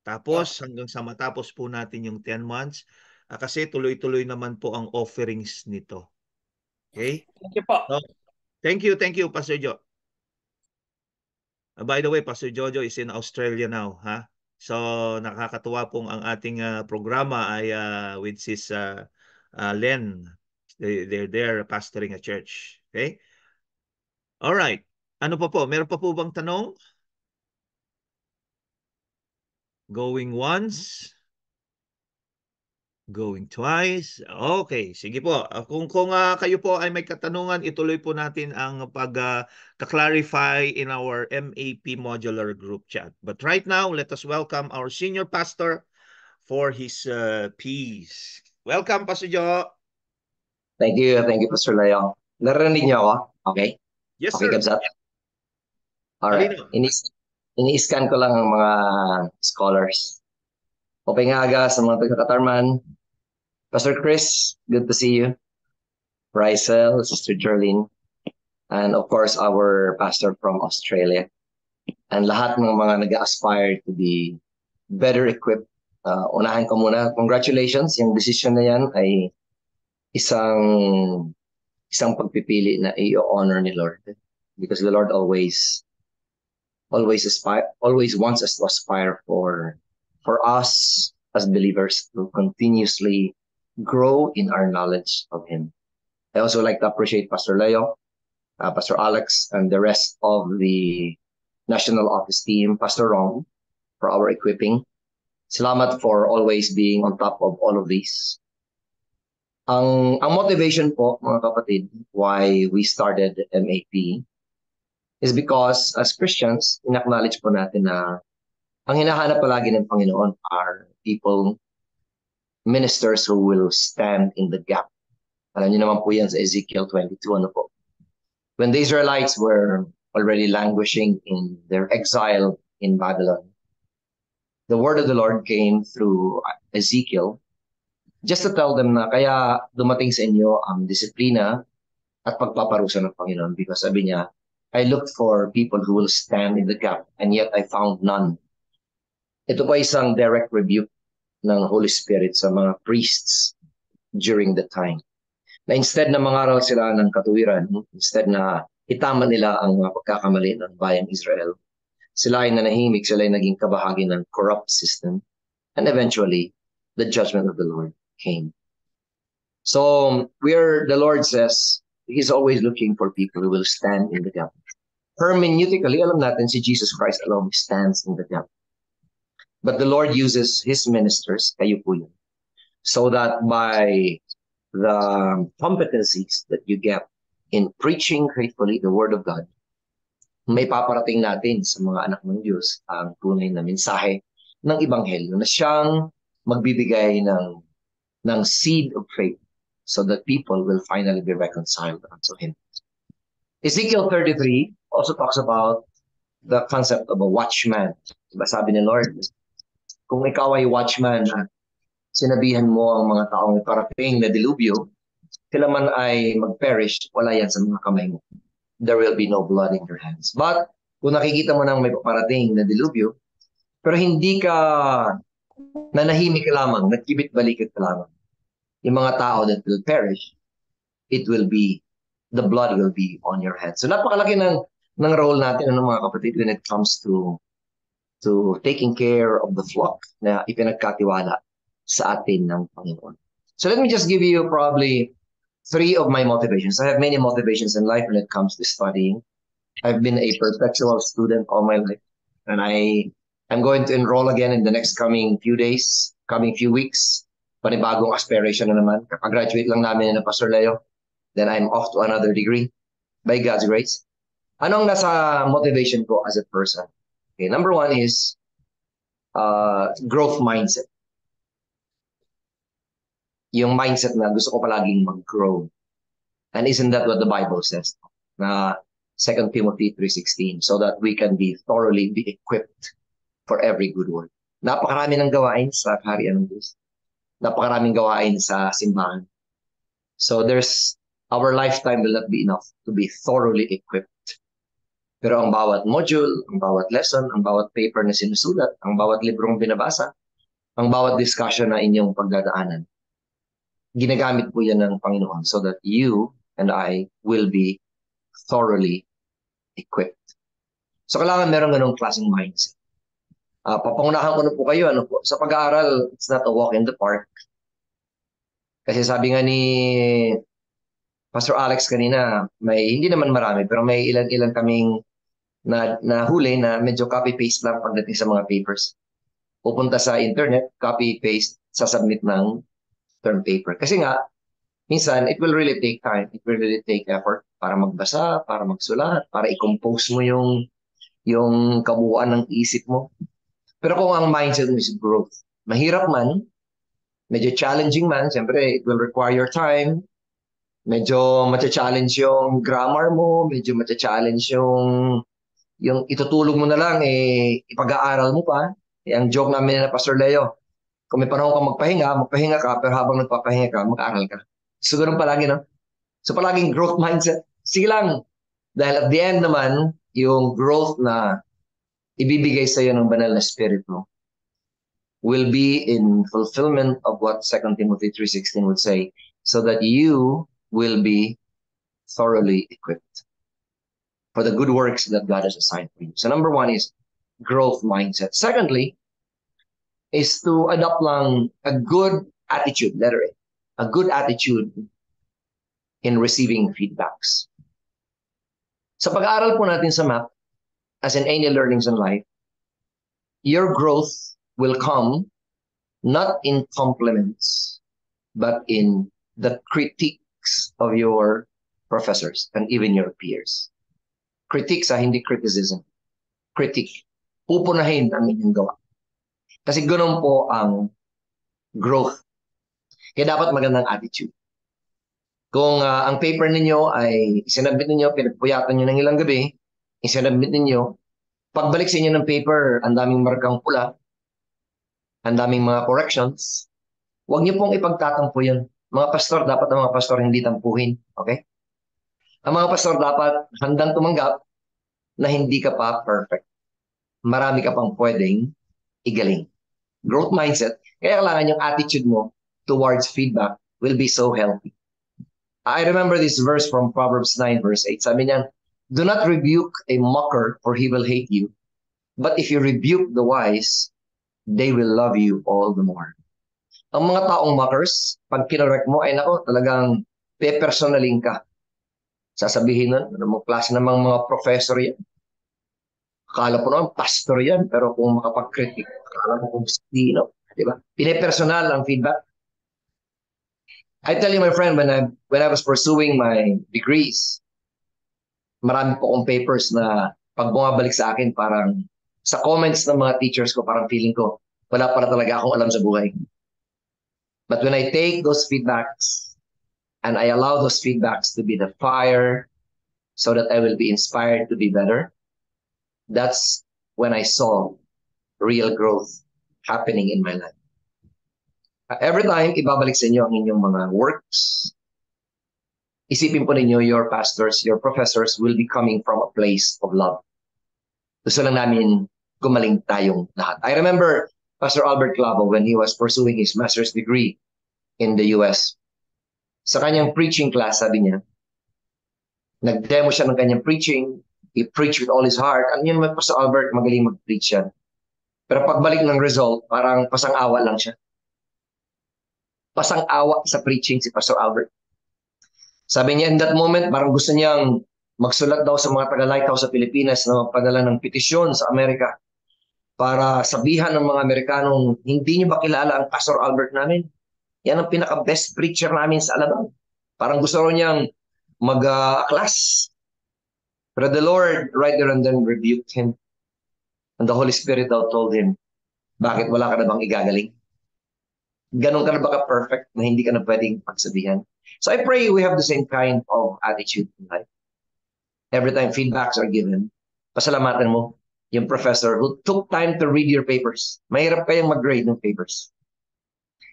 Tapos, hanggang sa matapos po natin yung 10 months, kasi tuloy-tuloy naman po ang offerings nito. Okay? Thank you po. So, thank you, Pastor Joe. By the way, Pastor Jojo is in Australia now, ha? So, nakakatuwa pong ang ating programa ay with sis Len. They're there pastoring a church. Okay? All right. Ano pa po? Meron pa po bang tanong? Going once? Going twice? Okay, sige po. Kung kayo po ay may katanungan, ituloy po natin ang pag-clarify in our MAP modular group chat. But right now, let us welcome our senior pastor for his piece. Welcome, Pastor Joe. Thank you, Pastor Leo. Narinig niyo ako? Okay? Yes, Okay, sir. Kabsat? Alright. Ini-scan ko lang ang mga scholars. Okay nga aga sa mga taga-Katarman. Pastor Chris, good to see you. Rysel, Sister Jerlyn, and of course our pastor from Australia. And lahat ng mga nag-aspire to be better equipped. Unahin ko muna, congratulations. Yung decision na yan ay isang pagpipili na i-honor ni Lord. Because the Lord always wants us to aspire for us as believers to continuously grow in our knowledge of Him. I also like to appreciate Pastor Leo, Pastor Alex, and the rest of the National Office team, Pastor Ron, for our equipping. Salamat for always being on top of all of these. Ang motivation po, mga kapatid, why we started MAP is because as Christians, in-acknowledge po natin na ang hinahanap palagi ng Panginoon are people, ministers who will stand in the gap. Alam niyo naman po yan sa Ezekiel 22, ano po. When the Israelites were already languishing in their exile in Babylon, the word of the Lord came through Ezekiel just to tell them na kaya dumating sa inyo ang disiplina at pagpaparusa ng Panginoon, because sabi niya, I looked for people who will stand in the gap and yet I found none. Ito po isang direct rebuke ng Holy Spirit sa mga priests during the time. Na instead na mangaral sila ng katuwiran, instead na itama nila ang mga pagkakamali ng bayang Israel. Sila ay nanahimik, sila ay naging kabahagi ng corrupt system. And eventually, the judgment of the Lord came. So, where the Lord says, He's always looking for people who will stand in the gap. Hermeneutically, alam natin si Jesus Christ alone stands in the gap. But the Lord uses His ministers, kayo po yun, so that by the competencies that you get in preaching faithfully the Word of God, may paparating natin sa mga anak ng Diyos ang tunay na mensahe ng Ebanghelyo na siyang magbibigay ng seed of faith so that people will finally be reconciled unto Him. Ezekiel 33 also talks about the concept of a watchman. Diba sabi ni Lord, kung ikaw ay watchman at sinabihan mo ang mga taong parating na dilubyo, sila man ay mag-perish, wala yan sa mga kamay mo. There will be no blood in your hands. But kung nakikita mo nang may paparating na dilubyo, pero hindi ka nanahimik ka lamang, nagkibit-balikat ka lamang, yung mga tao that will perish, the blood will be on your head. So napakalaki ng role natin, mga kapatid, when it comes to taking care of the flock na ipinagkatiwala sa atin ng Panginoon. So let me just give you probably 3 of my motivations. I have many motivations in life when it comes to studying. I've been a perpetual student all my life, and I'm going to enroll again in the next coming few weeks. Panibagong aspiration na naman. Kapag-graduate lang namin na Pastor Leo, then I'm off to another degree by God's grace. Anong nasa motivation ko as a person? Okay, number 1 is growth mindset. Yung mindset na gusto ko palaging mag-grow. And isn't that what the Bible says? Na 2 Timothy 3:16, so that we can be thoroughly equipped for every good work. Napakarami ng gawain sa kaharian ng Diyos. Napakaraming gawain sa simbahan. So our lifetime will not be enough to be thoroughly equipped. Pero ang bawat module, ang bawat lesson, ang bawat paper na sinusulat, ang bawat librong binabasa, ang bawat discussion na inyong pagdadaanan, ginagamit po yan ng Panginoon so that you and I will be thoroughly equipped. So kailangan meron ganong klaseng mindset. Papangunahan ko na po kayo, sa pag-aaral, it's not a walk in the park. Kasi sabi nga ni Pastor Alex kanina, hindi naman marami, pero may ilan kaming na huli na medyo copy-paste lang pagdating sa mga papers. Pupunta sa internet, copy-paste, sasubmit ng term paper. Kasi nga, minsan, it will really take time. It will really take effort para magbasa, para magsulat, para i-compose mo yung kabuuan ng isip mo. Pero kung ang mindset mo is growth, mahirap man, medyo challenging man, siyempre, it will require your time, medyo matcha-challenge yung grammar mo, medyo matcha-challenge yung itutulog mo na lang, ipag-aaral mo pa. Ang joke namin na Pastor Leo, kung may panahon ka magpahinga ka, pero habang nagpapahinga ka, mag-aaral ka. So, ganun palagi, no? So, palaging growth mindset. Sige lang. Dahil at the end naman, yung growth na ibibigay sa iyo ng banal na spirit mo will be in fulfillment of what 2 Timothy 3:16 would say, so that you will be thoroughly equipped for the good works that God has assigned for you. So number 1 is growth mindset. Secondly, is to adopt lang a good attitude, letter A, a good attitude in receiving feedbacks. Sa pag-aaral po natin sa MAP, as in any learnings in life, your growth will come not in compliments, but in the critiques of your professors and even your peers. Critiques, hindi criticism. Critique. Pupunahin ang inyong gawa. Kasi ganoon po ang growth. Kaya dapat magandang attitude. Kung ang paper ninyo ay isinabit ninyo, pinagpuyatan nyo ng ilang gabi, isinabit ninyo, pagbalik sa inyo ng paper, ang daming markang pula, ang daming mga corrections, huwag niyo pong ipagtatampo yun. Mga pastor, dapat ang mga pastor hindi tampuhin. Okay? Ang mga pastor dapat handang tumanggap na hindi ka pa perfect. Marami ka pang pwedeng igaling. Growth mindset, kaya kailangan yung attitude mo towards feedback will be so healthy. I remember this verse from Proverbs 9 verse 8. Sabi niya, Do not rebuke a mocker, for he will hate you. But if you rebuke the wise, they will love you all the more. Ang mga taong mockers, pag kinorek mo, ay nako, talagang pe-personaling ka. Sasabihin nun, ano mo, klase namang mga professor yan. Akala po naman, pastor yan, pero kung makapag-critic, akala mo kung sino. Diba? Pine-personal ang feedback. I tell you, my friend, when I was pursuing my degrees, marami po akong papers na pag bumabalik sa akin, parang sa comments ng mga teachers ko, parang feeling ko, wala pala talaga akong alam sa buhay. But when I take those feedbacks and I allow those feedbacks to be the fire so that I will be inspired to be better, that's when I saw real growth happening in my life. Every time ibabalik sa inyo ang inyong mga works, isipin po ninyo your pastors, your professors will be coming from a place of love. Gusto lang namin gumaling tayong lahat. I remember Pastor Albert Clavo when he was pursuing his master's degree in the US. Sa kanyang preaching class, sabi niya, nag-demo siya ng kanyang preaching, he preached with all his heart. Ano yun naman, Pastor Albert, magaling mag-preach yan. Pero pagbalik ng result, parang pasang-awa lang siya. Pasang-awa sa preaching si Pastor Albert. Sabi niya, in that moment, parang gusto niyang magsulat daw sa mga taga-lighthouse sa Pilipinas na magpadala ng petisyon sa Amerika para sabihan ng mga Amerikanong, hindi niyo ba kilala ang Pastor Albert namin? Yan ang pinaka-best preacher namin sa Alabang. Parang gusto rin niyang mag-class. But the Lord right there and then rebuked him. And the Holy Spirit daw told him, bakit wala ka na bang igagaling? Ganon ka na ba ka-perfect na hindi ka na pwedeng pagsabihan? So I pray we have the same kind of attitude in life. Every time feedbacks are given, pasalamatan mo yung professor who took time to read your papers. Mahirap kayong mag-grade ng papers.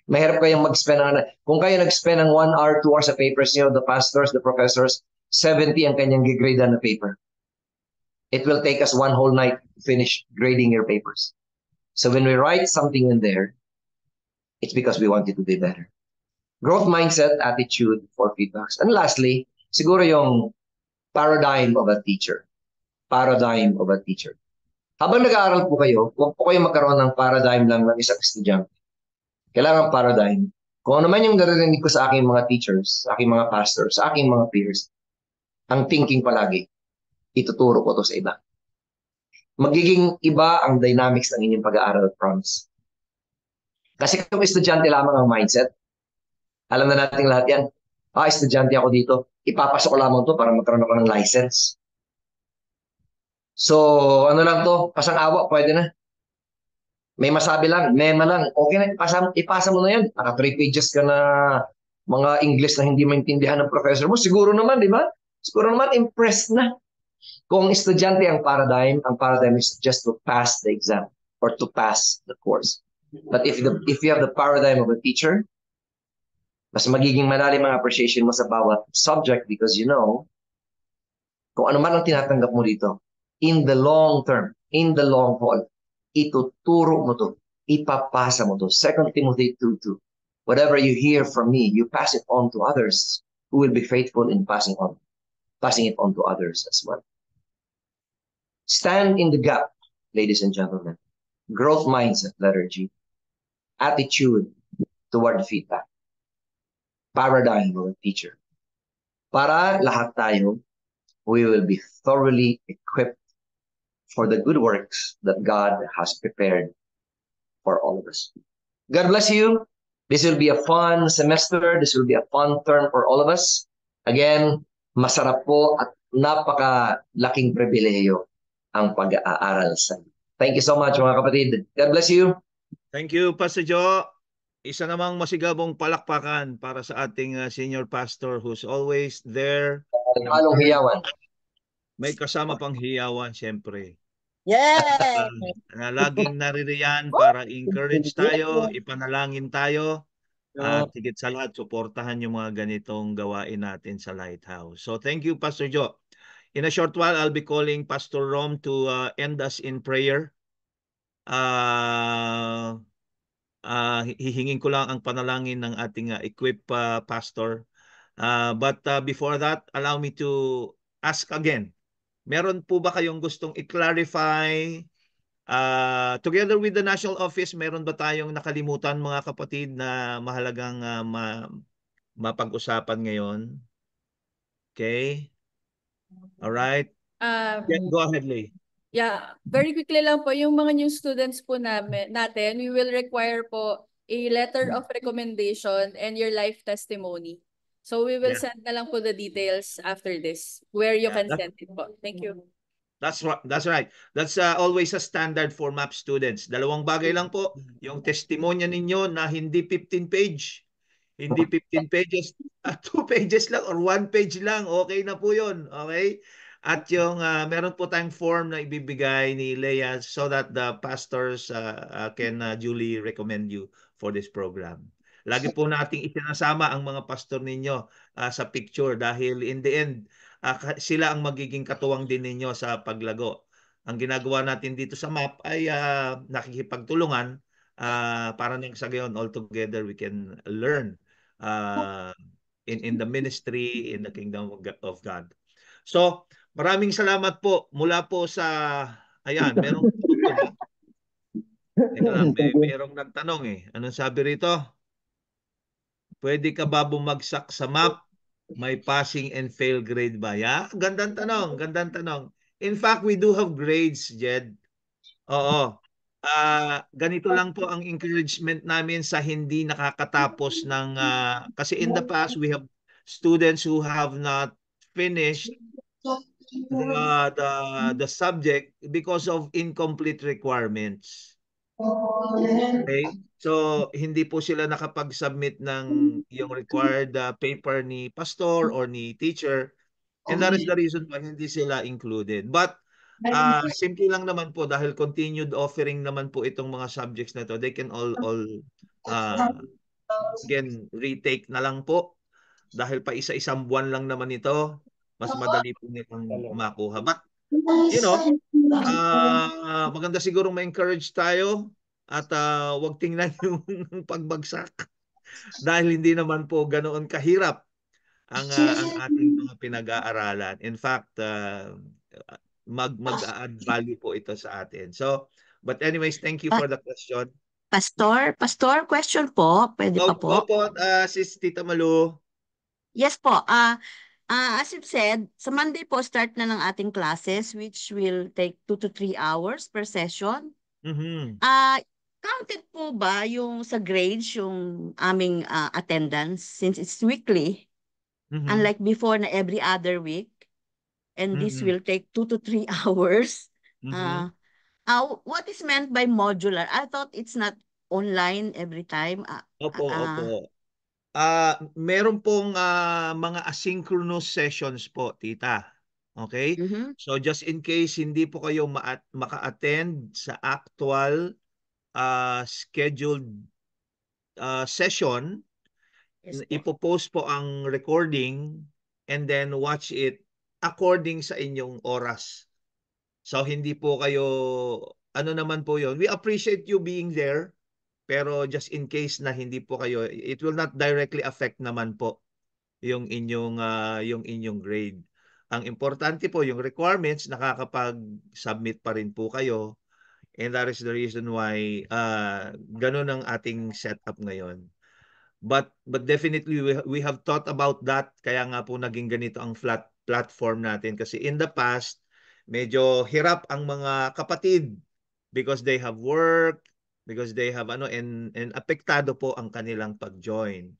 Mahirap kayong mag-spend kung kayo nag-spend ng 1 hour, 2 hours sa papers niyo, the pastors, the professors, 70 ang kanyang gigrade na paper. It will take us 1 whole night to finish grading your papers. So when we write something in there, it's because we want it to be better. Growth mindset, attitude for feedbacks. And lastly, siguro yung paradigm of a teacher. Paradigm of a teacher. Habang nag-aaral po kayo, huwag po kayo magkaroon ng paradigm lang ng isang estudyante. Kailangan paradigm. Kung ano man yung naririnig ko sa aking mga teachers, sa aking mga pastors, sa aking mga peers, ang thinking palagi, ituturo ko to sa iba. Magiging iba ang dynamics ng inyong pag-aaral, promise. Kasi kung estudyante lamang ang mindset, alam na natin lahat yan. Estudyante ako dito. Ipapasok ko lamang to para magkaroon ako ng license. So, ano lang to? Pasang-awa, pwede na. May masabi lang, mema lang. Okay na, ipasa mo na yan. Naka 3 pages ka na mga English na hindi maintindihan ng professor mo. Siguro naman, di ba? Siguro naman, impressed na. Kung estudyante ang paradigm is just to pass the exam or to pass the course. But if you have the paradigm of a teacher, mas magiging malalim ang appreciation mo sa bawat subject because you know kung ano man ang tinatanggap mo dito, in the long term, in the long haul, ituturo mo to, ipapasa mo to. 2 Timothy 2:2. Whatever you hear from me, you pass it on to others who will be faithful in passing it on to others as well. Stand in the gap, ladies and gentlemen. Growth mindset, letter G. Attitude toward feedback. Paradigm of a teacher. Para lahat tayo, we will be thoroughly equipped for the good works that God has prepared for all of us. God bless you. This will be a fun semester. This will be a fun term for all of us. Again, masarap po at napakalaking pribilehiyo ang pag-aaral sa inyo. Thank you so much mga kapatid. God bless you. Thank you, Pastor Joe. Isa namang masigabong palakpakan para sa ating senior pastor who's always there. Halong hiyawan. May kasama pang hiyawan, siyempre. Yay! Na laging naririyan para encourage tayo, ipanalangin tayo, at higit sa lahat, suportahan yung mga ganitong gawain natin sa Lighthouse. So thank you, Pastor Joe. In a short while, I'll be calling Pastor Rom to end us in prayer. Hihingin ko lang ang panalangin ng ating equipped pastor. But before that, allow me to ask again Meron po ba kayong gustong i-clarify? Together with the national office, meron ba tayong nakalimutan mga kapatid na mahalagang mapag-usapan ngayon? Okay? All right. Go ahead, Lay. Yeah, very quickly lang po, yung mga new students po natin, we will require po a letter of recommendation and your life testimony. So we will send na lang po the details after this, where you can send it po. Thank you. That's right. That's always a standard for MAP students. Dalawang bagay lang po, yung testimonya ninyo na hindi 15 page. Hindi 15 pages, 2 pages lang or 1 page lang, okay na po 'yon. Okay? At yung meron po tayong form na ibibigay ni Leah so that the pastors can duly recommend you for this program. Lagi po nating isinasama ang mga pastor ninyo sa picture dahil in the end, sila ang magiging katuwang din ninyo sa paglago. Ang ginagawa natin dito sa MAP ay nakikipagtulungan para nang sa gayon all together we can learn in the ministry, in the kingdom of God. So, maraming salamat po mula po sa, ayan, merong tanong po ba? Teka lang, merong nagtanong eh. Anong sabi rito? Pwede ka ba bumagsak sa MAP? May passing and fail grade ba? Yeah? Gandang tanong, gandang tanong. In fact, we do have grades, Jed. Oo. Ganito lang po ang encouragement namin sa hindi nakakatapos ng kasi in the past we have students who have not finished the subject because of incomplete requirements. Okay? So hindi po sila nakapag-submit ng yung required paper ni pastor or ni teacher, and that is the reason why hindi sila included. But simple lang naman po dahil continued offering naman po itong mga subjects na to. They can all again retake na lang po dahil pa isa-isang buwan lang naman ito. Mas madali po nitong makuha. But you know, maganda siguro ma-encourage tayo at wag tingnan yung pagbagsak dahil hindi naman po ganoon kahirap ang ating mga pinag-aaralan. In fact, mag-add value po ito sa atin. So, but anyways, thank you for the question. Pastor, question po. Pwede pa po? Opo, sis Tita Malu. Yes po. As you've said, sa Monday po start na ng ating classes which will take 2 to 3 hours per session. Mhm. Counted po ba yung sa grades yung aming attendance since it's weekly, Mhm. unlike before na every other week, and this will take 2 to 3 hours. Mhm. What is meant by modular? I thought it's not online every time. Opo. Meron pong mga asynchronous sessions po, tita. Okay? So just in case hindi po kayo maka-attend sa actual scheduled session, Yes po. ipopost po ang recording and then watch it according sa inyong oras. So hindi po kayo, ano naman po yun, we appreciate you being there, pero just in case na hindi po kayo, it will not directly affect naman po yung inyong grade. Ang importante po yung requirements, nakakapag-submit pa rin po kayo, and that is the reason why ganun ang ating setup ngayon. But definitely we have thought about that, kaya nga po naging ganito ang platform natin kasi in the past medyo hirap ang mga kapatid because they have work, because they have and apektado po ang kanilang pag-join.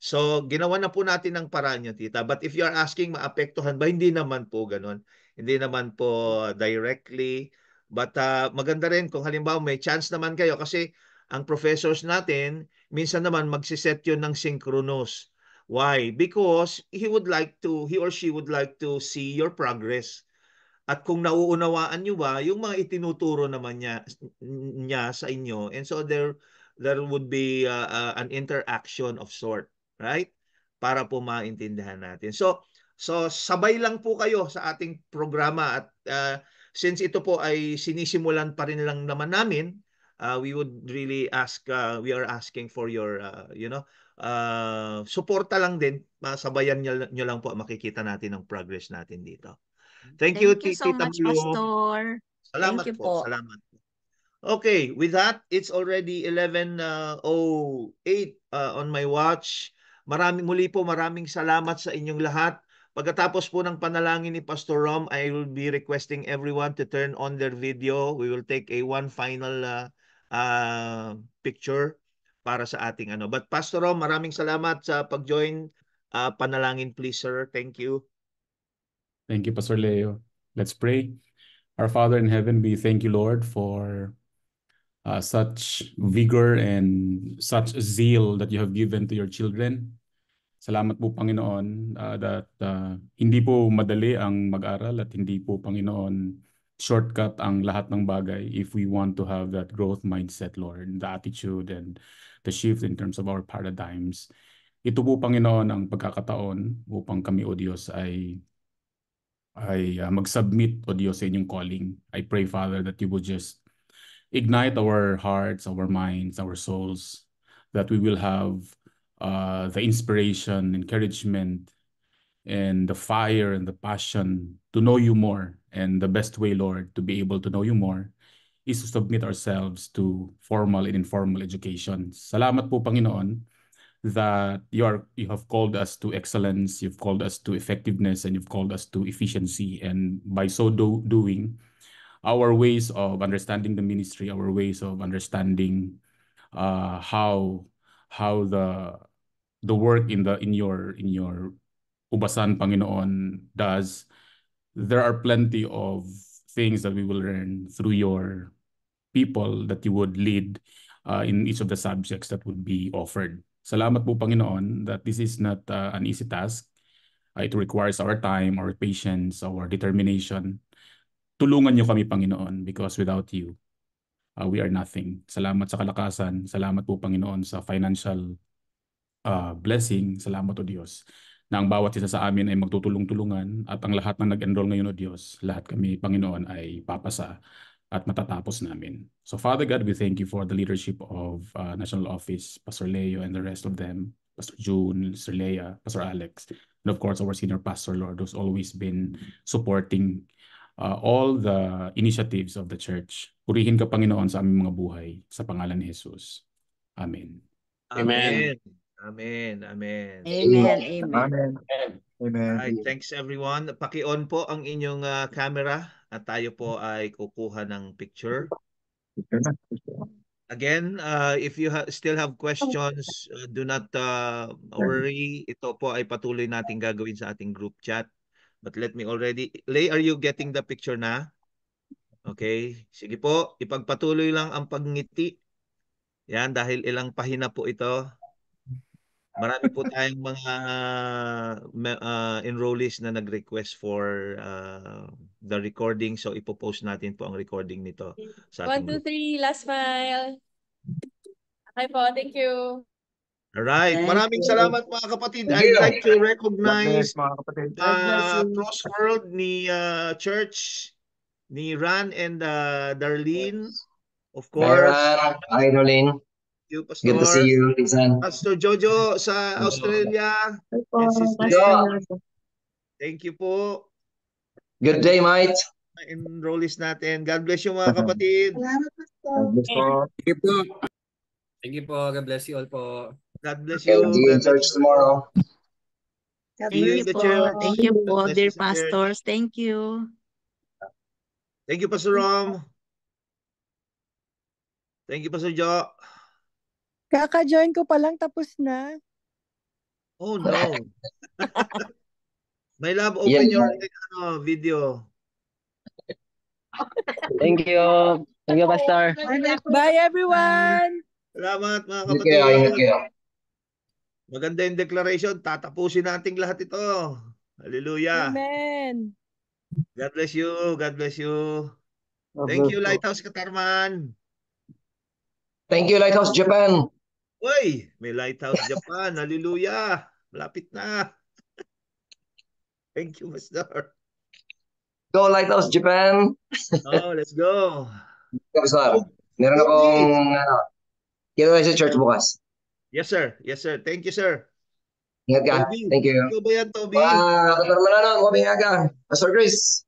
So, ginawa na po natin ang paraan yun, tita. But if you are asking, maapektuhan ba? Hindi naman po ganun. Hindi naman po directly. But maganda rin kung halimbawa may chance naman kayo kasi ang professors natin, minsan naman magsiset yun ng synchronous. Why? Because he or she would like to see your progress. At kung nauunawaan nyo ba, yung mga itinuturo naman niya sa inyo. And so there would be an interaction of sort. Right? Para po maintindihan natin. So sabay lang po kayo sa ating programa at since ito po ay sinisimulan pa rin lang naman namin, we would really we are asking for your suporta lang din, sabayan nyo lang po, makikita natin ang progress natin dito. Thank you, Thank you so Tita much, Malu. Pastor. Thank Salamat you po, po. salamat. Okay, with that, it's already 11:08 on my watch. Maraming salamat sa inyong lahat. Pagkatapos po ng panalangin ni Pastor Rom, I will be requesting everyone to turn on their video. We will take one final picture para sa ating ano. But Pastor Rom, maraming salamat sa pag-join. Panalangin please, sir. Thank you. Thank you, Pastor Leo. Let's pray. Our Father in heaven, we thank you, Lord, for such vigor and such zeal that you have given to your children. Salamat po, Panginoon, that hindi po madali ang mag-aral at hindi po, Panginoon, shortcut ang lahat ng bagay if we want to have that growth mindset, Lord, the attitude and the shift in terms of our paradigms. Ito po, Panginoon, ang pagkakataon upang kami, O Diyos, ay mag-submit, O Diyos, sa inyong calling. I pray, Father, that you would just ignite our hearts, our minds, our souls, that we will have the inspiration, encouragement, and the fire and the passion to know you more. And the best way, Lord, to be able to know you more is to submit ourselves to formal and informal education. Salamat po, Panginoon, that you have called us to excellence, you've called us to effectiveness, and you've called us to efficiency. And by so doing, our ways of understanding the ministry, our ways of understanding how the work in your ubasan, Panginoon, does. There are plenty of things that we will learn through your people that you would lead in each of the subjects that would be offered. Salamat po, Panginoon, that this is not an easy task. It requires our time, our patience, our determination. Tulungan niyo kami, Panginoon, because without you, we are nothing. Salamat sa kalakasan. Salamat po, Panginoon, sa financial blessing. Salamat, O Diyos, na ang bawat isa sa amin ay magtutulong-tulungan at ang lahat na nag-enroll ngayon, O Diyos, lahat kami, Panginoon, ay papasa at matatapos namin. So, Father God, we thank you for the leadership of National Office, Pastor Leo and the rest of them, Pastor June, Pastor Leia, Pastor Alex, and of course, our senior pastor, Lord, who's always been supporting all the initiatives of the church. Purihin ka, Panginoon, sa aming mga buhay, sa pangalan ni Jesus. Amen. Amen. Amen. Amen. Amen. Amen. Amen. Right, thanks everyone. Paki-on po ang inyong camera at tayo po ay kukuha ng picture. Again, if you still have questions, do not worry. Ito po ay patuloy nating gagawin sa ating group chat. But let me already... Lay, are you getting the picture na? Okay. Sige po, ipagpatuloy lang ang pagngiti. Yan, dahil ilang pahina po ito. Marami po tayong mga enrollees na nag-request for the recording. So, ipopost natin po ang recording nito sa ating 1, 2, group. 3, last smile. Okay po, thank you. Alright, Thank maraming you. salamat mga kapatid. I'd like to recognize mga kapatid. Crossworld ni Church, ni Ran and Darlene. Of course. Hi, Darlene. You, Pastor. Good to see you, Lizan. Pastor Jojo sa Australia. And Sister thank you po. Good day, mate. Enrollees natin. God bless you mga kapatid. Thank you po. Thank you po. God bless you all po. God bless Okay, you. see you in church tomorrow. See you in the church. Thank you po, God bless dear you sa church. pastors. Thank you. Thank you, Pastor Rom. Thank you, Pastor Jo. Kaka-join ko pa lang, tapos na. Oh no. My love, open your video. Thank you. Thank you, Pastor. Bye, everyone! Salamat mga Ingat kayo, ingat kapatid. kayo. Maganda yung declaration. Tatapusin natin lahat ito. Hallelujah. Amen. God bless you. God bless you. Thank you, Lighthouse Katarman. Thank you, Lighthouse Japan. Uy, may Lighthouse Japan. Hallelujah. Malapit na. Thank you, Pastor. Go, Lighthouse Japan. Oh, let's go. Pastor, meron akong kita tayo sa church bukas. Yes, sir. Yes, sir. Thank you, sir. Ingat ka. Toby. Thank you. Ikaw ba yan, Toby? Katarman na, kumabing aga. Pastor Chris.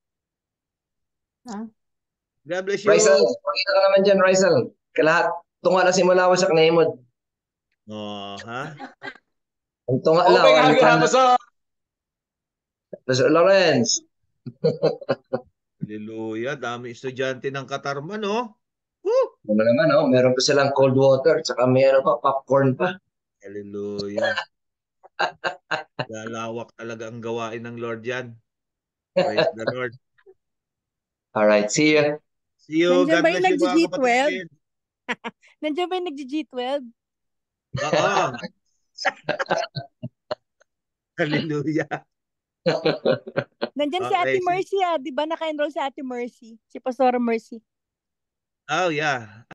God bless you. Rizal, pakita ka naman dyan, Rizal. Kalahat, tunga na simula ko sa kanimod. Oh, ha? Ang tunga Open lang. agad, Pastor. Pastor Lawrence. Hallelujah. Dami estudyante ng Katarman, oh. Woo! Ano naman, oh, meron pa silang cold water, tsaka may ano pa, popcorn pa. Hallelujah. Lalawak talaga ang gawain ng Lord yan. Praise the Lord. Alright, see you. See you. Nandiyan God ba yung bless you, mga nag-G12? kapatid. Nandiyan ba yung nag-G12? Oo. Hallelujah. Nandiyan si Ate Okay. Mercy, di ba? Naka-enroll si Ate Mercy. Si Pastora Mercy. Oh, yeah.